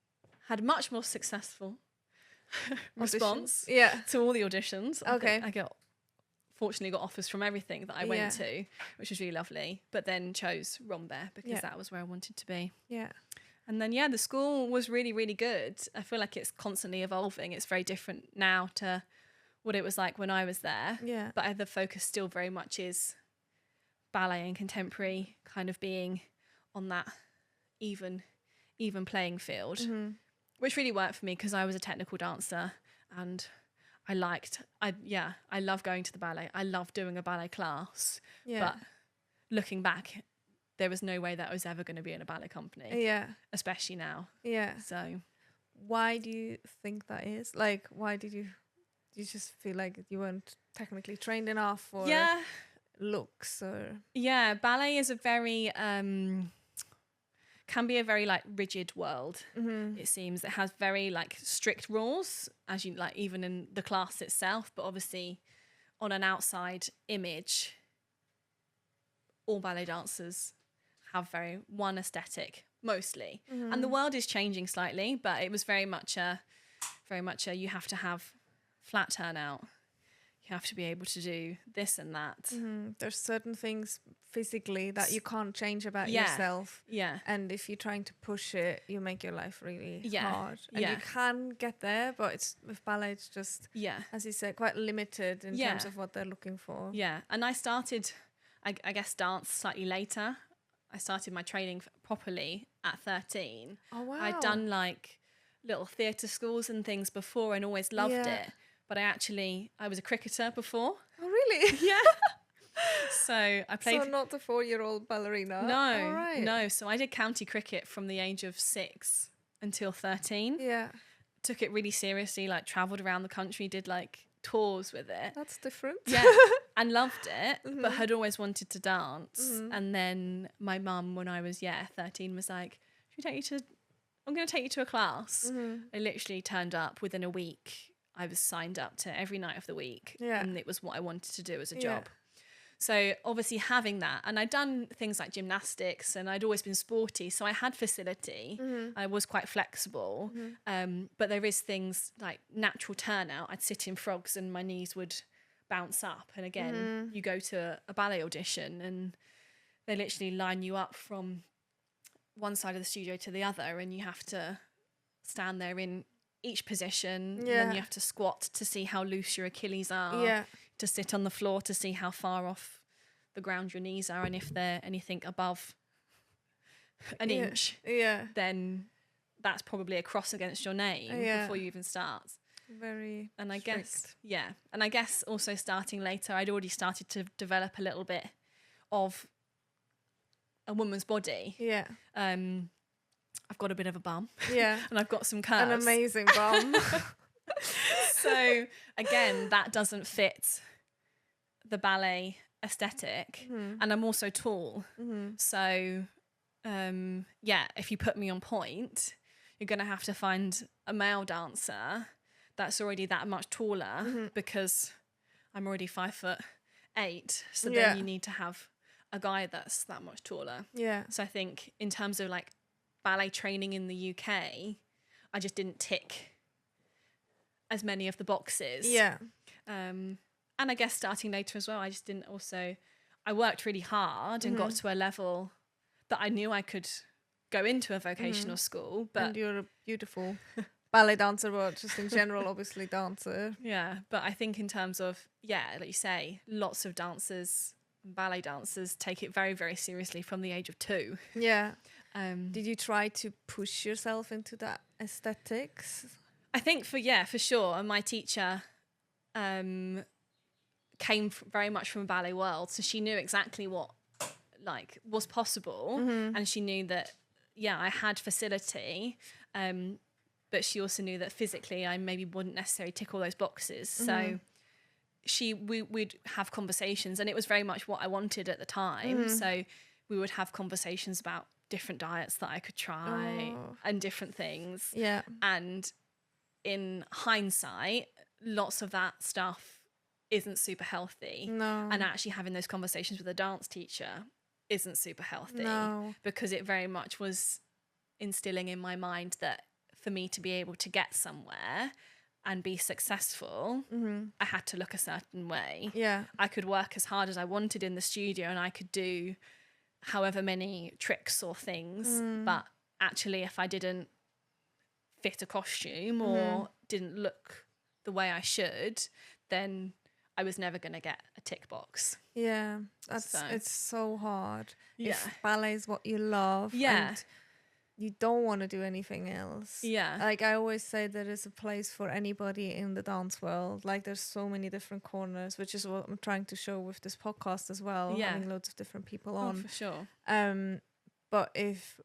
Had a much more successful response to all the auditions. Okay. I fortunately got offers from everything that I went to, which was really lovely. But then chose Rambert because that was where I wanted to be. Yeah. And then, the school was really, really good. I feel like it's constantly evolving. It's very different now to what it was like when I was there. Yeah. But the focus still very much is ballet and contemporary kind of being on that even playing field, which really worked for me because I was a technical dancer and I love going to the ballet. I love doing a ballet class. Yeah. But looking back, there was no way that I was ever going to be in a ballet company. Yeah. Especially now. Yeah. So why do you think that is? Like, why did you just feel like you weren't technically trained enough, or looks, or? Yeah, ballet is a very can be a very like rigid world. It seems it has very like strict rules, as you like even in the class itself, but obviously on an outside image, all ballet dancers have one aesthetic mostly, and the world is changing slightly, but it was very much a you have to have flat turnout, you have to be able to do this and that. There's certain things physically that you can't change about yourself, and if you're trying to push it, you make your life really hard, and you can get there, but it's with ballet, it's just as you said, quite limited in terms of what they're looking for. And I started I guess dance slightly later. I started my training properly at 13. Oh, wow. I'd done like little theatre schools and things before and always loved it. But I was a cricketer before. Oh, really? Yeah. So I played... So not the 4-year-old ballerina? No. All right. No. So I did county cricket from the age of 6 until 13. Yeah. Took it really seriously, like travelled around the country, did like tours with it. That's different. Yeah. And loved it, but had always wanted to dance. And then my mum, when I was 13, was like, I'm going to take you to a class. I literally turned up within a week. I was signed up to every night of the week, and it was what I wanted to do as a job. So obviously having that, and I'd done things like gymnastics, and I'd always been sporty, so I had facility. I was quite flexible, but there is things like natural turnout. I'd sit in frogs and my knees would bounce up, and again you go to a ballet audition and they literally line you up from one side of the studio to the other, and you have to stand there in each position, and then you have to squat to see how loose your Achilles are, to sit on the floor to see how far off the ground your knees are, and if they're anything above an inch, then that's probably a cross against your name before you even start. Very and I strict. And I guess also starting later, I'd already started to develop a little bit of a woman's body. Yeah. I've got a bit of a bum. Yeah. And I've got some curves. An amazing bum. So again, that doesn't fit the ballet aesthetic. And I'm also tall. So if you put me on point, you're going to have to find a male dancer that's already that much taller, because I'm already 5'8". So then you need to have a guy that's that much taller. Yeah. So I think in terms of like ballet training in the UK, I just didn't tick as many of the boxes. Yeah. And I guess starting later as well, I just didn't I worked really hard and got to a level that I knew I could go into a vocational school. But and you're a beautiful ballet dancer, but just in general, obviously dancer. Yeah, but I think in terms of, like you say, lots of dancers, ballet dancers take it very, very seriously from the age of 2. Yeah. Did you try to push yourself into that aesthetics? I think for sure. And my teacher came very much from a ballet world, so she knew exactly what was possible, and she knew that I had facility, but she also knew that physically I maybe wouldn't necessarily tick all those boxes. So we'd have conversations, and it was very much what I wanted at the time. So we would have conversations about different diets that I could try and different things. Yeah. And in hindsight, lots of that stuff isn't super healthy. No. And actually having those conversations with a dance teacher isn't super healthy. No. Because it very much was instilling in my mind that for me to be able to get somewhere and be successful, I had to look a certain way. Yeah. I could work as hard as I wanted in the studio, and I could do however many tricks or things, but actually if I didn't fit a costume or didn't look the way I should, then I was never going to get a tick box. Yeah, it's so hard. Yeah. If ballet is what you love, and you don't want to do anything else. Yeah. Like I always say, there is a place for anybody in the dance world. Like there's so many different corners, which is what I'm trying to show with this podcast as well. Yeah. Having loads of different people on. Oh, for sure. But if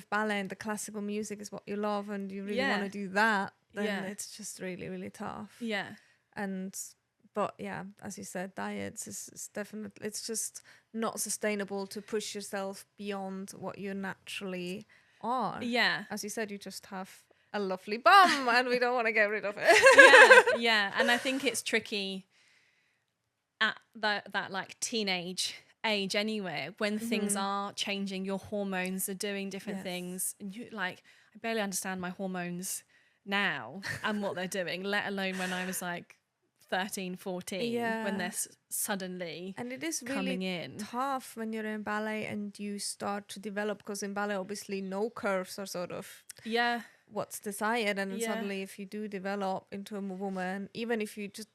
ballet and the classical music is what you love and you really want to do that, then it's just really, really tough. Yeah. But yeah, as you said, diets is definitely, it's just not sustainable to push yourself beyond what you naturally are. Yeah. As you said, you just have a lovely bum and we don't want to get rid of it. Yeah. And I think it's tricky at that like teenage age anyway, when things are changing, your hormones are doing different things, and you like, I barely understand my hormones now and what they're doing, let alone when I was like 13, 14, when they're suddenly and it is coming really in. tough when you're in ballet and you start to develop, because in ballet obviously no curves are sort of what's desired, and then suddenly if you do develop into a woman, even if you just,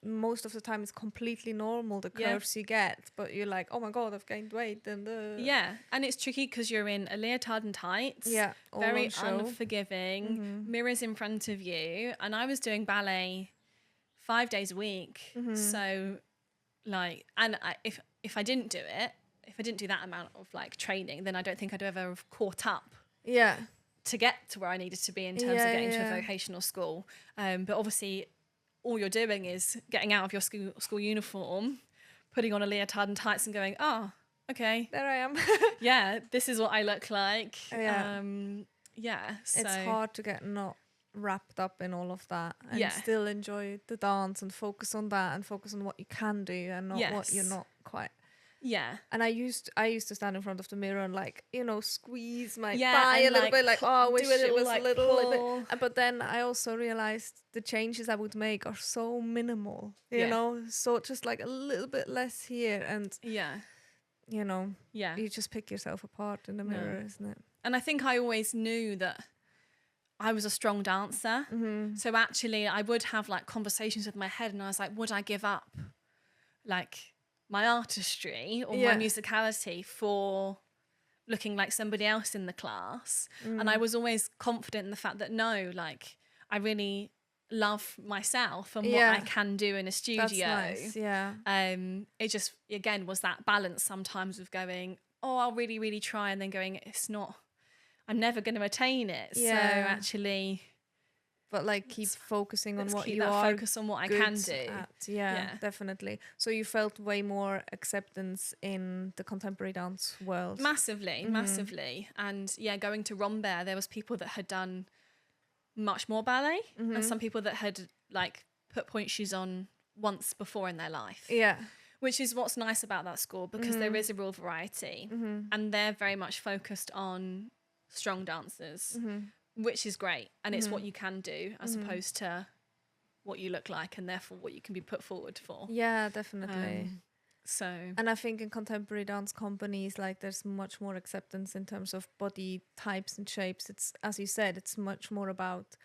most of the time it's completely normal, the curves you get, but you're like, oh my god, I've gained weight, and and it's tricky because you're in a leotard and tights, very unforgiving, mirrors in front of you, and I was doing ballet 5 days a week, so like, and if I didn't do it, if I didn't do that amount of like training, then I don't think I'd ever have caught up to get to where I needed to be in terms of getting to a vocational school. But obviously all you're doing is getting out of your school uniform, putting on a leotard and tights and going, oh, okay, there I am. This is what I look like. So it's hard to get not wrapped up in all of that and still enjoy the dance and focus on that and focus on what you can do and not what you're not quite. And I used to stand in front of the mirror and like, you know, squeeze my thigh a little bit, like, oh, I wish it was like a little bit. But then I also realized the changes I would make are so minimal, you know, so just like a little bit less here, and you know, you just pick yourself apart in the mirror, isn't it? And I think I always knew that I was a strong dancer. So actually I would have like conversations with my head, and I was like, would I give up like my artistry or my musicality for looking like somebody else in the class? And I was always confident in the fact that no, like I really love myself and what I can do in a studio. That's nice, it just again was that balance sometimes of going, oh, I'll really, really try, and then going, it's not, I'm never going to attain it. So actually, but like keep focusing on what keep you that are focus on what I can do. At. Definitely. So you felt way more acceptance in the contemporary dance world. Massively. And going to Rambert, there was people that had done much more ballet, and some people that had like put point shoes on once before in their life. Which is what's nice about that school, because there is a real variety, and they're very much focused on strong dancers, which is great, and it's what you can do as opposed to what you look like, and therefore what you can be put forward for. Definitely. And I think in contemporary dance companies, like there's much more acceptance in terms of body types and shapes. It's, as you said, it's much more about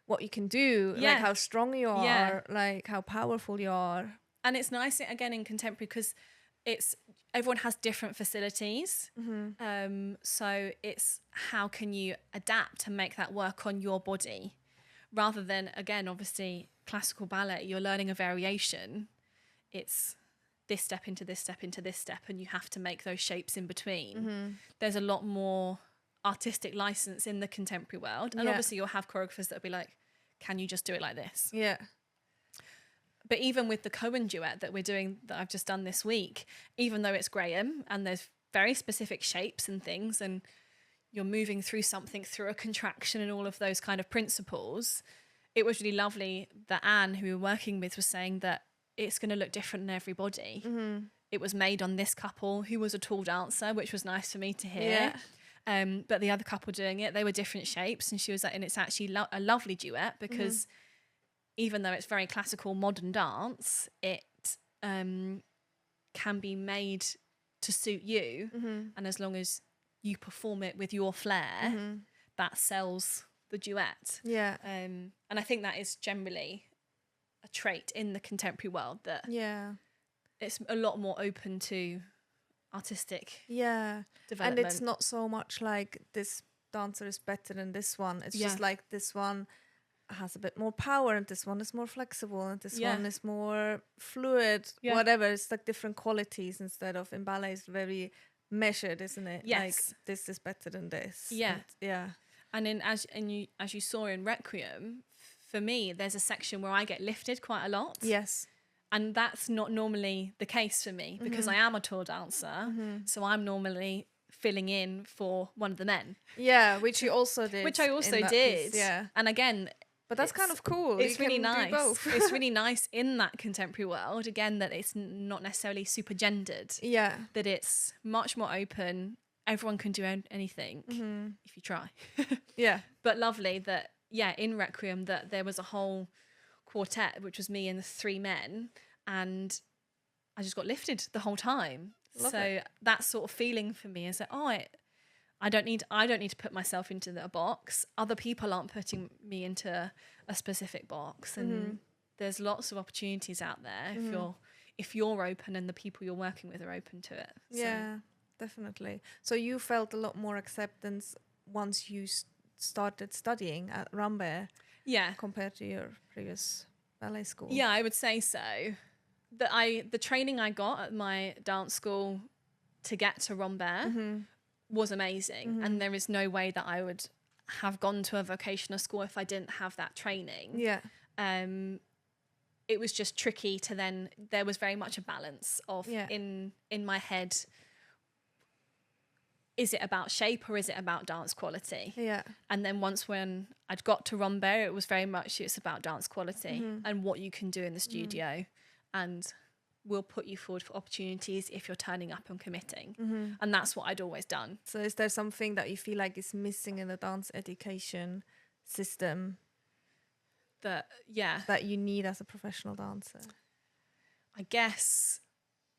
what you can do, like how strong you are, like how powerful you are. And it's nice again in contemporary because it's everyone has different facilities, so it's how can you adapt and make that work on your body, rather than, again, obviously classical ballet, you're learning a variation, it's this step into this step into this step, and you have to make those shapes in between. There's a lot more artistic license in the contemporary world, and obviously you'll have choreographers that'll be like, can you just do it like this? But even with the Cohen duet that we're doing, that I've just done this week, even though it's Graham and there's very specific shapes and things, and you're moving through something through a contraction and all of those kind of principles, it was really lovely that Anne, who we were working with, was saying that it's going to look different in everybody. Mm-hmm. It was made on this couple who was a tall dancer, which was nice for me to hear. But the other couple doing it, they were different shapes. And she was like, and it's actually a lovely duet because even though it's very classical modern dance, it can be made to suit you. And as long as you perform it with your flair, that sells the duet. Yeah. And I think that is generally a trait in the contemporary world, that it's a lot more open to artistic development. And it's not so much like this dancer is better than this one. It's just like this one has a bit more power and this one is more flexible and this one is more fluid, whatever. It's like different qualities instead of, in ballet it's very measured, isn't it? Yes. Like this is better than this. Yeah. And, And as you saw in Requiem, for me, there's a section where I get lifted quite a lot. Yes. And that's not normally the case for me because I am a tall dancer. So I'm normally filling in for one of the men. Yeah, which you also did. Which I also did. Piece, yeah. And again, but that's kind of cool. It's You really can nice. do both. It's really nice in that contemporary world, again, that it's not necessarily super gendered. Yeah. That it's much more open. Everyone can do anything if you try. Yeah. But lovely that, in Requiem, that there was a whole quartet, which was me and the 3 men, and I just got lifted the whole time. That sort of feeling for me is that, I don't need to put myself into a box. Other people aren't putting me into a specific box, and there's lots of opportunities out there if you're open and the people you're working with are open to it. Yeah, definitely. So you felt a lot more acceptance once you started studying at Rambert, compared to your previous ballet school. Yeah, I would say so. The training I got at my dance school to get to Rambert was amazing, and there is no way that I would have gone to a vocational school if I didn't have that training. Yeah. It was just tricky to then, there was very much a balance of in my head, is it about shape or is it about dance quality? Yeah. And then once when I'd got to Rambert, it was very much, it's about dance quality and what you can do in the studio, and we'll put you forward for opportunities if you're turning up and committing. And that's what I'd always done. So is there something that you feel like is missing in the dance education system That you need as a professional dancer? I guess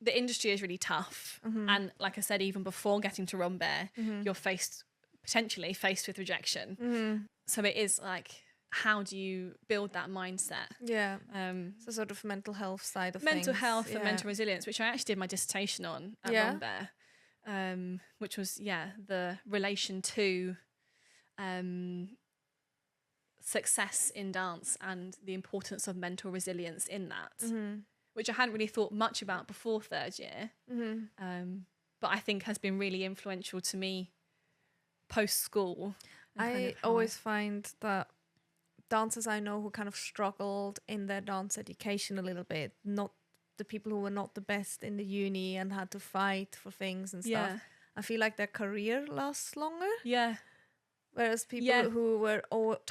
the industry is really tough. And like I said, even before getting to Rambert, you're potentially faced with rejection. So it is like, how do you build that mindset? Yeah. So sort of mental health side of mental things. health and mental resilience, which I actually did my dissertation on at Rambert, which was the relation to success in dance and the importance of mental resilience in that, which I hadn't really thought much about before 3rd year, but I think has been really influential to me post school. I always find that dancers I know who kind of struggled in their dance education a little bit, not the people who were not the best in the uni and had to fight for things and stuff, I feel like their career lasts longer. Yeah. Whereas people who were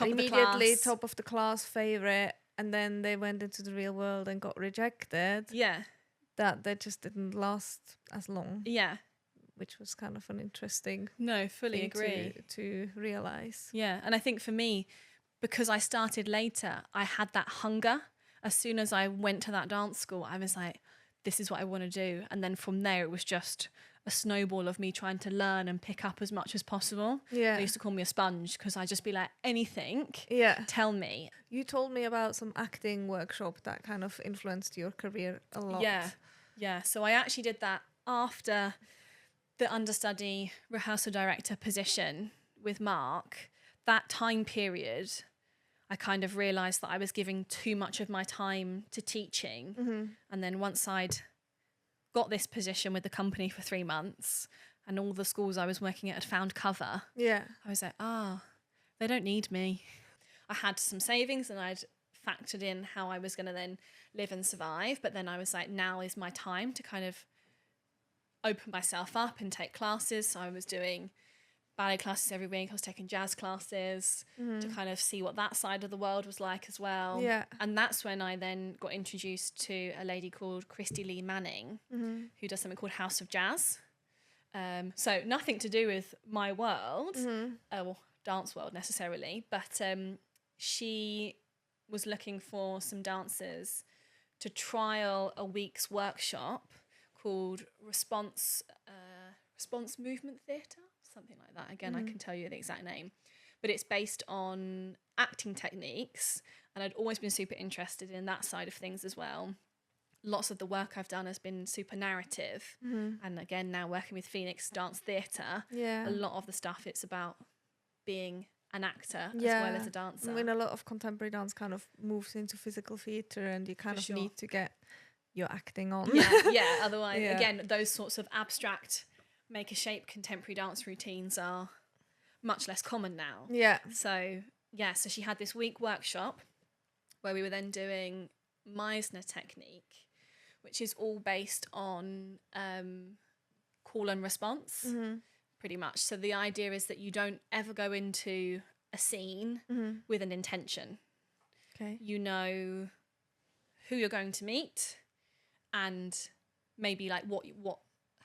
immediately top of the class favorite, and then they went into the real world and got rejected, that they just didn't last as long. Yeah. Which was kind of an interesting fully agree to realize. Yeah. And I think for me, because I started later, I had that hunger. As soon as I went to that dance school, I was like, this is what I want to do. And then from there, it was just a snowball of me trying to learn and pick up as much as possible. Yeah. They used to call me a sponge because I'd just be like, anything, tell me. You told me about some acting workshop that kind of influenced your career a lot. Yeah. So I actually did that after the understudy rehearsal director position with Mark. That time period, I kind of realised that I was giving too much of my time to teaching. And then once I'd got this position with the company for 3 months and all the schools I was working at had found cover, I was like, they don't need me. I had some savings and I'd factored in how I was going to then live and survive. But then I was like, now is my time to kind of open myself up and take classes. So I was doing ballet classes every week. I was taking jazz classes to kind of see what that side of the world was like as well. Yeah. And that's when I then got introduced to a lady called Christy Lee Manning, who does something called House of Jazz. So nothing to do with my world, or dance world necessarily, but she was looking for some dancers to trial a week's workshop called Response Movement Theatre, something like that. Again, I can tell you the exact name, but it's based on acting techniques, and I'd always been super interested in that side of things as well. Lots of the work I've done has been super narrative, and again, now working with Phoenix Dance Theatre, a lot of the stuff, it's about being an actor as well as a dancer. I mean, a lot of contemporary dance kind of moves into physical theatre, and you kind of need to get your acting on. Yeah. Otherwise, again, those sorts of abstract, make a shape contemporary dance routines are much less common now. Yeah. So she had this week workshop where we were then doing Meisner technique, which is all based on call and response, pretty much. So the idea is that you don't ever go into a scene with an intention. Okay. You know who you're going to meet and maybe like what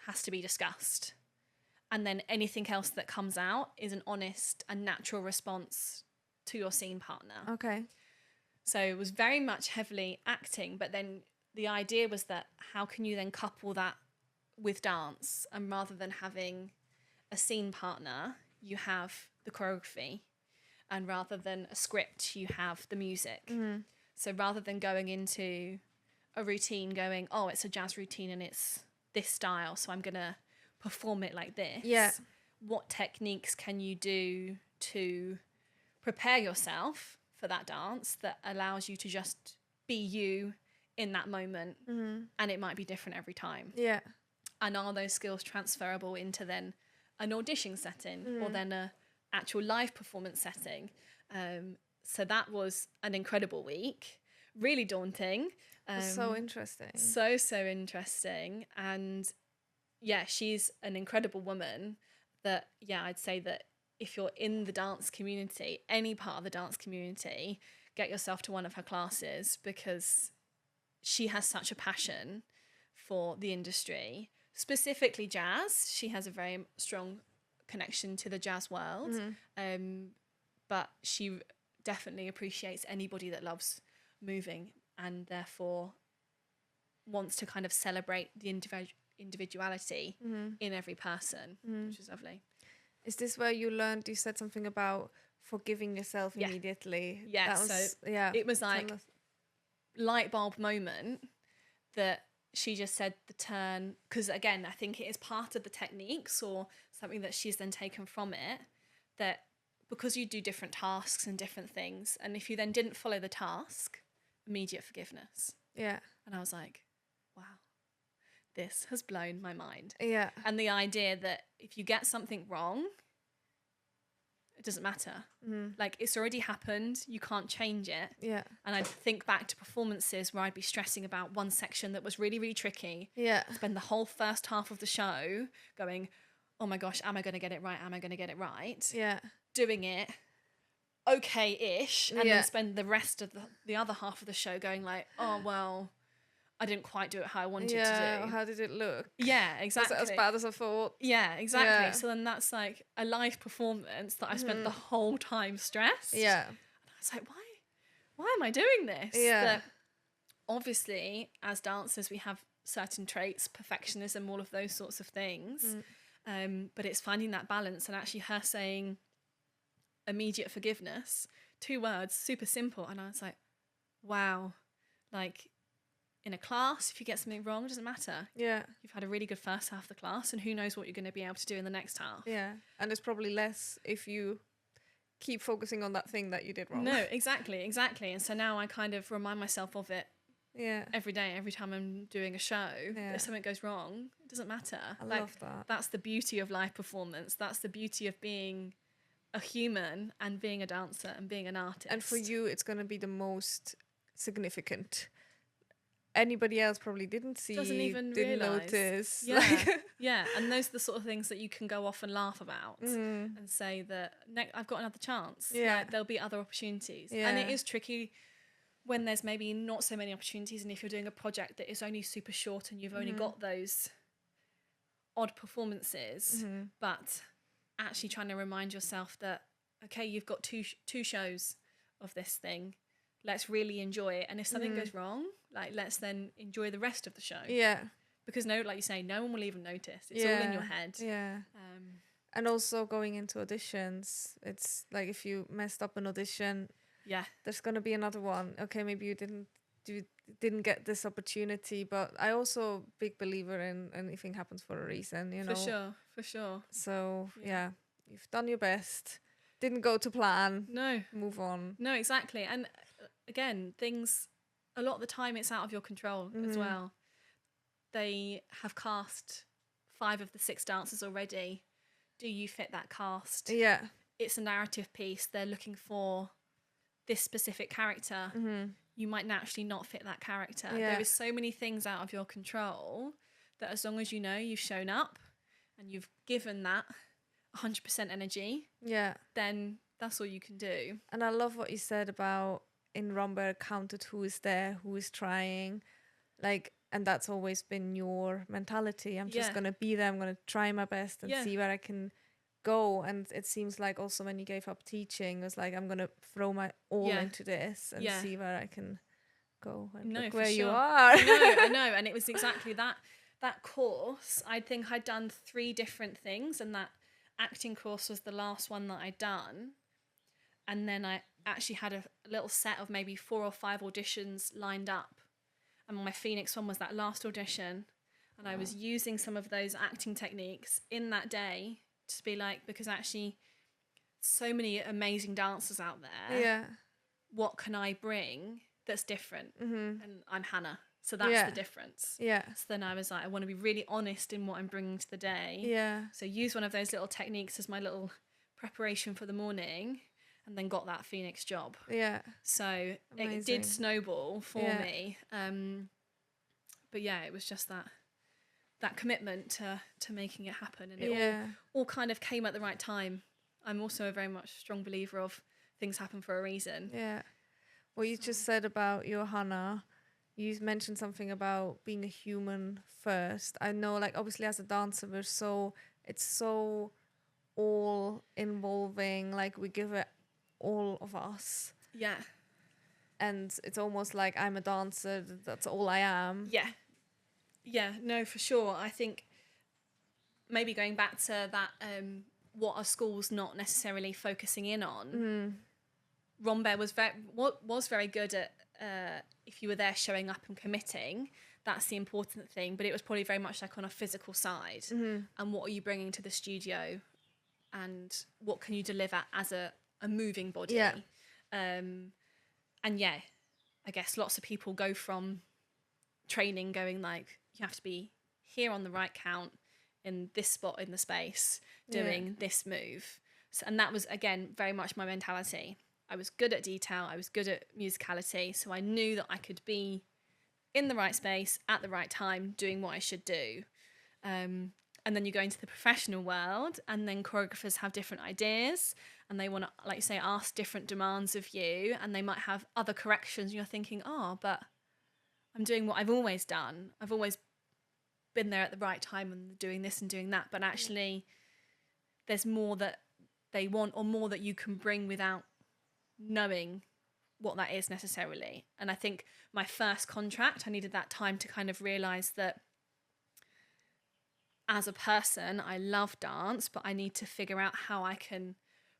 has to be discussed. And then anything else that comes out is an honest and natural response to your scene partner. Okay. So it was very much heavily acting, but then the idea was that how can you then couple that with dance? And rather than having a scene partner, you have the choreography. And rather than a script, you have the music. So rather than going into a routine going, oh, it's a jazz routine and it's this style, so I'm going to perform it like this. Yeah. What techniques can you do to prepare yourself for that dance that allows you to just be you in that moment? And it might be different every time. Yeah. And are those skills transferable into then an audition setting or then a actual live performance setting? So that was an incredible week, really daunting. So interesting. So interesting. And yeah, she's an incredible woman that, I'd say that if you're in the dance community, any part of the dance community, get yourself to one of her classes, because she has such a passion for the industry, specifically jazz. She has a very strong connection to the jazz world, but she definitely appreciates anybody that loves moving and therefore wants to kind of celebrate the individuality in every person, which is lovely. Is this where you learned, you said something about forgiving yourself immediately? Yeah, it was like light bulb moment that she just said the turn, because again, I think it is part of the techniques or something that she's then taken from it, that because you do different tasks and different things, and if you then didn't follow the task, immediate forgiveness. Yeah. And I was like, wow, this has blown my mind. Yeah. And the idea that if you get something wrong, it doesn't matter. Like, it's already happened. You can't change it. Yeah. And I'd think back to performances where I'd be stressing about one section that was really, really tricky. Yeah. Spend the whole first half of the show going, oh my gosh, am I going to get it right? Am I going to get it right? Yeah. Doing it okay-ish, and then spend the rest of the other half of the show going like, oh, well, I didn't quite do it how I wanted to do. Yeah, how did it look? Yeah, exactly. Was it as bad as I thought? Yeah, exactly. Yeah. So then that's like a live performance that I spent the whole time stressed. Yeah. And I was like, why am I doing this? Yeah. But obviously, as dancers, we have certain traits, perfectionism, all of those sorts of things. But it's finding that balance, and actually her saying immediate forgiveness, 2 words, super simple. And I was like, wow, like in a class, if you get something wrong, it doesn't matter. Yeah. You've had a really good first half of the class, and who knows what you're going to be able to do in the next half. Yeah. And it's probably less if you keep focusing on that thing that you did wrong. No, exactly. And so now I kind of remind myself of it every day, every time I'm doing a show. If something goes wrong, it doesn't matter. I love that. That's the beauty of live performance. That's the beauty of being a human and being a dancer and being an artist. And for you, it's going to be the most significant. Anybody else probably didn't see, Doesn't even didn't realise. notice. Yeah, yeah. And those are the sort of things that you can go off and laugh about and say that I've got another chance. Yeah. Like, there'll be other opportunities. Yeah. And it is tricky when there's maybe not so many opportunities, and if you're doing a project that is only super short and you've only got those odd performances, but actually trying to remind yourself that, okay, you've got two shows of this thing. Let's really enjoy it. And if something goes wrong, like, let's then enjoy the rest of the show. Yeah. Because like you say, no one will even notice. It's all in your head. Yeah. And also going into auditions, it's like if you messed up an audition, there's gonna be another one. Okay, maybe you didn't get this opportunity, but I also big believer in anything happens for a reason, you know. For sure. So yeah, you've done your best. Didn't go to plan. No. Move on. No, exactly. And again, a lot of the time it's out of your control as well. They have cast 5 of the 6 dancers already. Do you fit that cast? Yeah. It's a narrative piece. They're looking for this specific character. You might naturally not fit that character. Yeah. There is so many things out of your control that as long as you know you've shown up and you've given that 100% energy, then that's all you can do. And I love what you said about in Romberg counted who is there, who is trying, like, and that's always been your mentality. I'm just gonna be there. I'm gonna try my best and see where I can go. And it seems like also when you gave up teaching, it was like, I'm gonna throw my all into this and see where I can go. And look where you are. I know. And it was exactly that course. I think I'd done 3 different things, and that acting course was the last one that I'd done. And then I actually had a little set of maybe 4 or 5 auditions lined up. And my Phoenix one was that last audition. And I was using some of those acting techniques in that day to be like, because actually so many amazing dancers out there. Yeah. What can I bring that's different? And I'm Hannah. So that's the difference. Yeah. So then I was like, I want to be really honest in what I'm bringing to the day. Yeah. So use one of those little techniques as my little preparation for the morning, and then got that Phoenix job. Yeah. So it did snowball for me. But yeah, it was just that commitment to making it happen. And it all kind of came at the right time. I'm also a very much strong believer of things happen for a reason. Yeah. What you just said about your Hannah, you mentioned something about being a human first. I know, like, obviously as a dancer, it's so all involving, like we give it all of us. Yeah. And it's almost like I'm a dancer, that's all I am. Yeah. Yeah, no, for sure. I think maybe going back to that, what are schools not necessarily focusing in on? Romberg was very good at, if you were there showing up and committing, that's the important thing. But it was probably very much like on a physical side. And what are you bringing to the studio? And what can you deliver as a moving body? Yeah. And yeah, I guess lots of people go from training going like, you have to be here on the right count in this spot in the space doing this move. So, and that was, again, very much my mentality. I was good at detail. I was good at musicality. So I knew that I could be in the right space at the right time doing what I should do. And then you go into the professional world, and then choreographers have different ideas, and they want to, like you say, ask different demands of you, and they might have other corrections. And you're thinking, but I'm doing what I've always done. I've always been there at the right time and doing this and doing that. But actually, there's more that they want, or more that you can bring without knowing what that is necessarily. And I think my first contract, I needed that time to kind of realise that as a person, I love dance, but I need to figure out how I can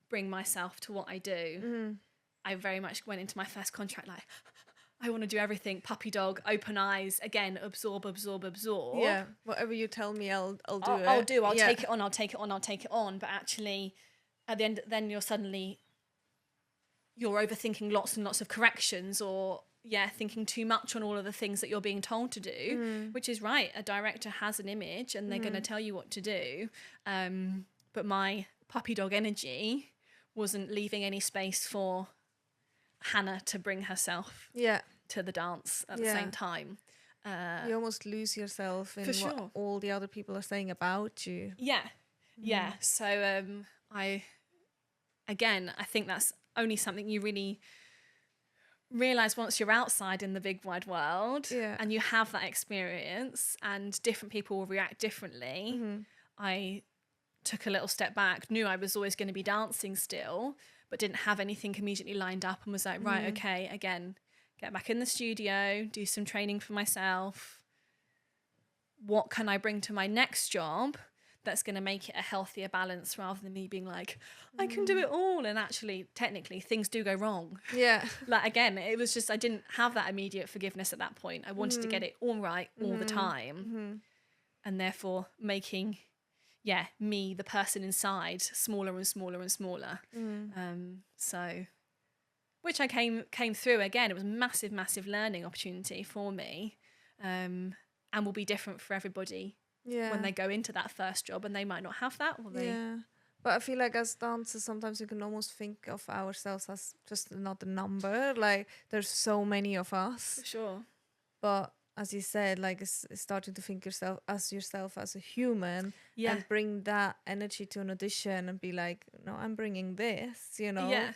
bring myself to what I do. I very much went into my first contract like, I want to do everything, puppy dog, open eyes, again, absorb. Yeah, whatever you tell me, I'll do it. I'll take it on. But actually, at the end, then you're overthinking lots and lots of corrections, or thinking too much on all of the things that you're being told to do, which is right. A director has an image and they're going to tell you what to do. But my puppy dog energy wasn't leaving any space for Hannah to bring herself to the dance at the same time. You almost lose yourself in what all the other people are saying about you. Yeah. So I think that's only something you really realize once you're outside in the big wide world and you have that experience, and different people will react differently. I took a little step back, knew I was always going to be dancing still, but didn't have anything immediately lined up, and was like, right, okay, again, get back in the studio, do some training for myself. What can I bring to my next job that's going to make it a healthier balance, rather than me being like, I can do it all. And actually, technically, things do go wrong. Yeah. Like, again, it was just, I didn't have that immediate forgiveness at that point. I wanted to get it all right all the time. And therefore making, me, the person inside, smaller and smaller and smaller. So, which I came through. Again, it was massive, massive learning opportunity for me. And will be different for everybody when they go into that first job, and they might not have that. Or But I feel like as dancers, sometimes we can almost think of ourselves as just another number. Like, there's so many of us. For sure. But as you said, like, it's starting to think yourself as a human and bring that energy to an audition and be like, no, I'm bringing this, you know? Yeah.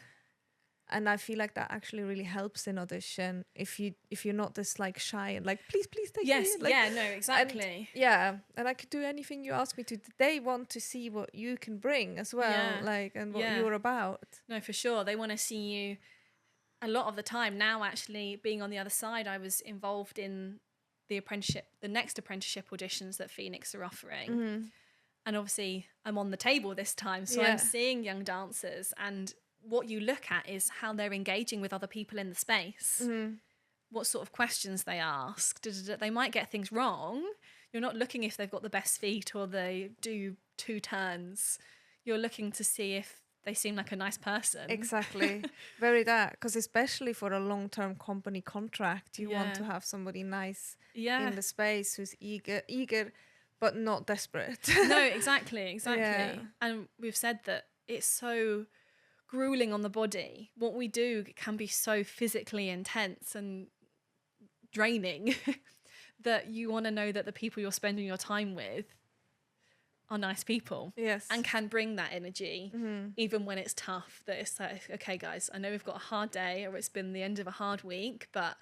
And I feel like that actually really helps in audition if you're not this like shy and like, please take me. Like, no, exactly. And I could do anything you ask me to. They want to see what you can bring as well, like, and what you're about. No, for sure. They want to see you a lot of the time. Now, actually, being on the other side, I was involved in the next apprenticeship auditions that Phoenix are offering. And obviously, I'm on the table this time, so I'm seeing young dancers, and what you look at is how they're engaging with other people in the space, what sort of questions they ask. They might get things wrong. You're not looking if they've got the best feet or they do 2 turns. You're looking to see if they seem like a nice person. Exactly. Very that. Because especially for a long-term company contract, you want to have somebody nice in the space who's eager, but not desperate. No, exactly. Yeah. And we've said that it's so grueling on the body. What we do can be so physically intense and draining that you want to know that the people you're spending your time with are nice people. Yes. And can bring that energy even when it's tough. That it's like, okay guys, I know we've got a hard day or it's been the end of a hard week, but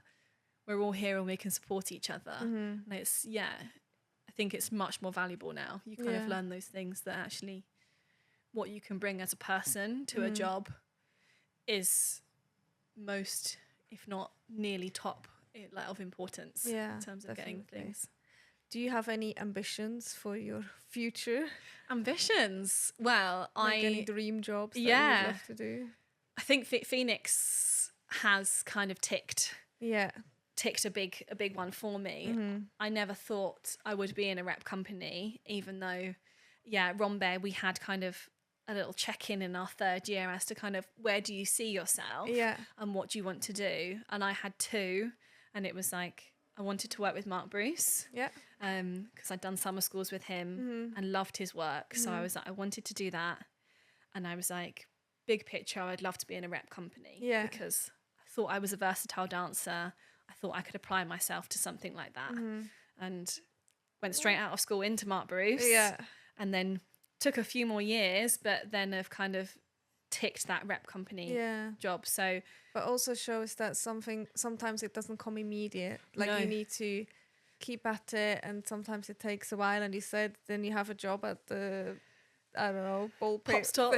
we're all here and we can support each other. And it's, I think it's much more valuable now. You kind of learn those things, that actually what you can bring as a person to a job is most, if not nearly top, of importance in terms of getting things. Do you have any ambitions for your future? Ambitions? Well, like any dream jobs that you would love to do? I think Phoenix has kind of ticked a big one for me. I never thought I would be in a rep company, even though Rombear, we had kind of a little check-in in our 3rd year as to kind of where do you see yourself and what do you want to do. And I had 2, and it was like I wanted to work with Mark Bruce because I'd done summer schools with him and loved his work. So I was like, I wanted to do that. And I was like, big picture, I'd love to be in a rep company because I thought I was a versatile dancer. I thought I could apply myself to something like that. And went straight out of school into Mark Bruce. And then took a few more years, but then have kind of ticked that rep company job. So, but also shows that sometimes it doesn't come immediate. Like you need to keep at it, and sometimes it takes a while. And you said then you have a job at the, I don't know, ball pit thing.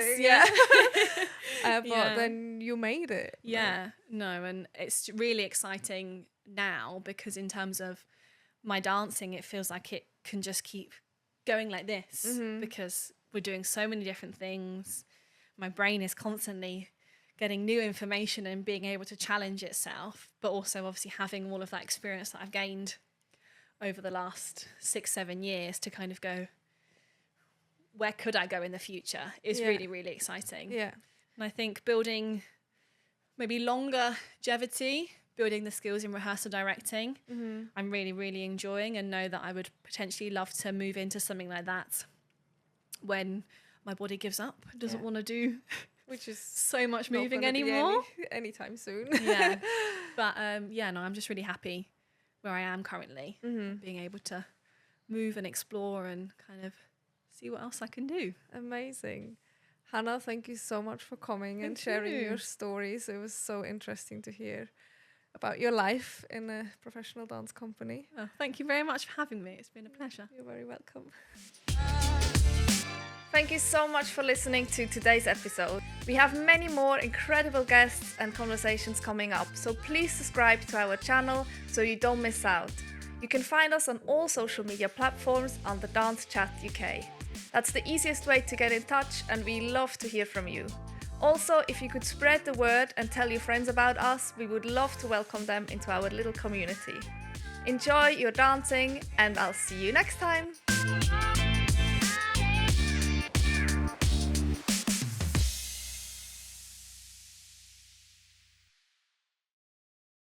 But then you made it. No, and it's really exciting now because in terms of my dancing, it feels like it can just keep going like this because we're doing so many different things. My brain is constantly getting new information and being able to challenge itself, but also obviously having all of that experience that I've gained over the last 6-7 years to kind of go, where could I go in the future is really, really exciting. And I think building maybe longevity, building the skills in rehearsal directing, I'm really, really enjoying, and know that I would potentially love to move into something like that when my body gives up, doesn't want to do which is so much not moving gonna be anymore. anytime soon. Yeah. But no, I'm just really happy where I am currently, being able to move and explore and kind of see what else I can do. Amazing. Hannah, thank you so much for coming and sharing your stories. It was so interesting to hear about your life in a professional dance company. Oh, thank you very much for having me. It's been a pleasure. You're very welcome. Thank you so much for listening to today's episode. We have many more incredible guests and conversations coming up, so please subscribe to our channel so you don't miss out. You can find us on all social media platforms under Dance Chat UK. That's the easiest way to get in touch, and we love to hear from you. Also, if you could spread the word and tell your friends about us, we would love to welcome them into our little community. Enjoy your dancing, and I'll see you next time!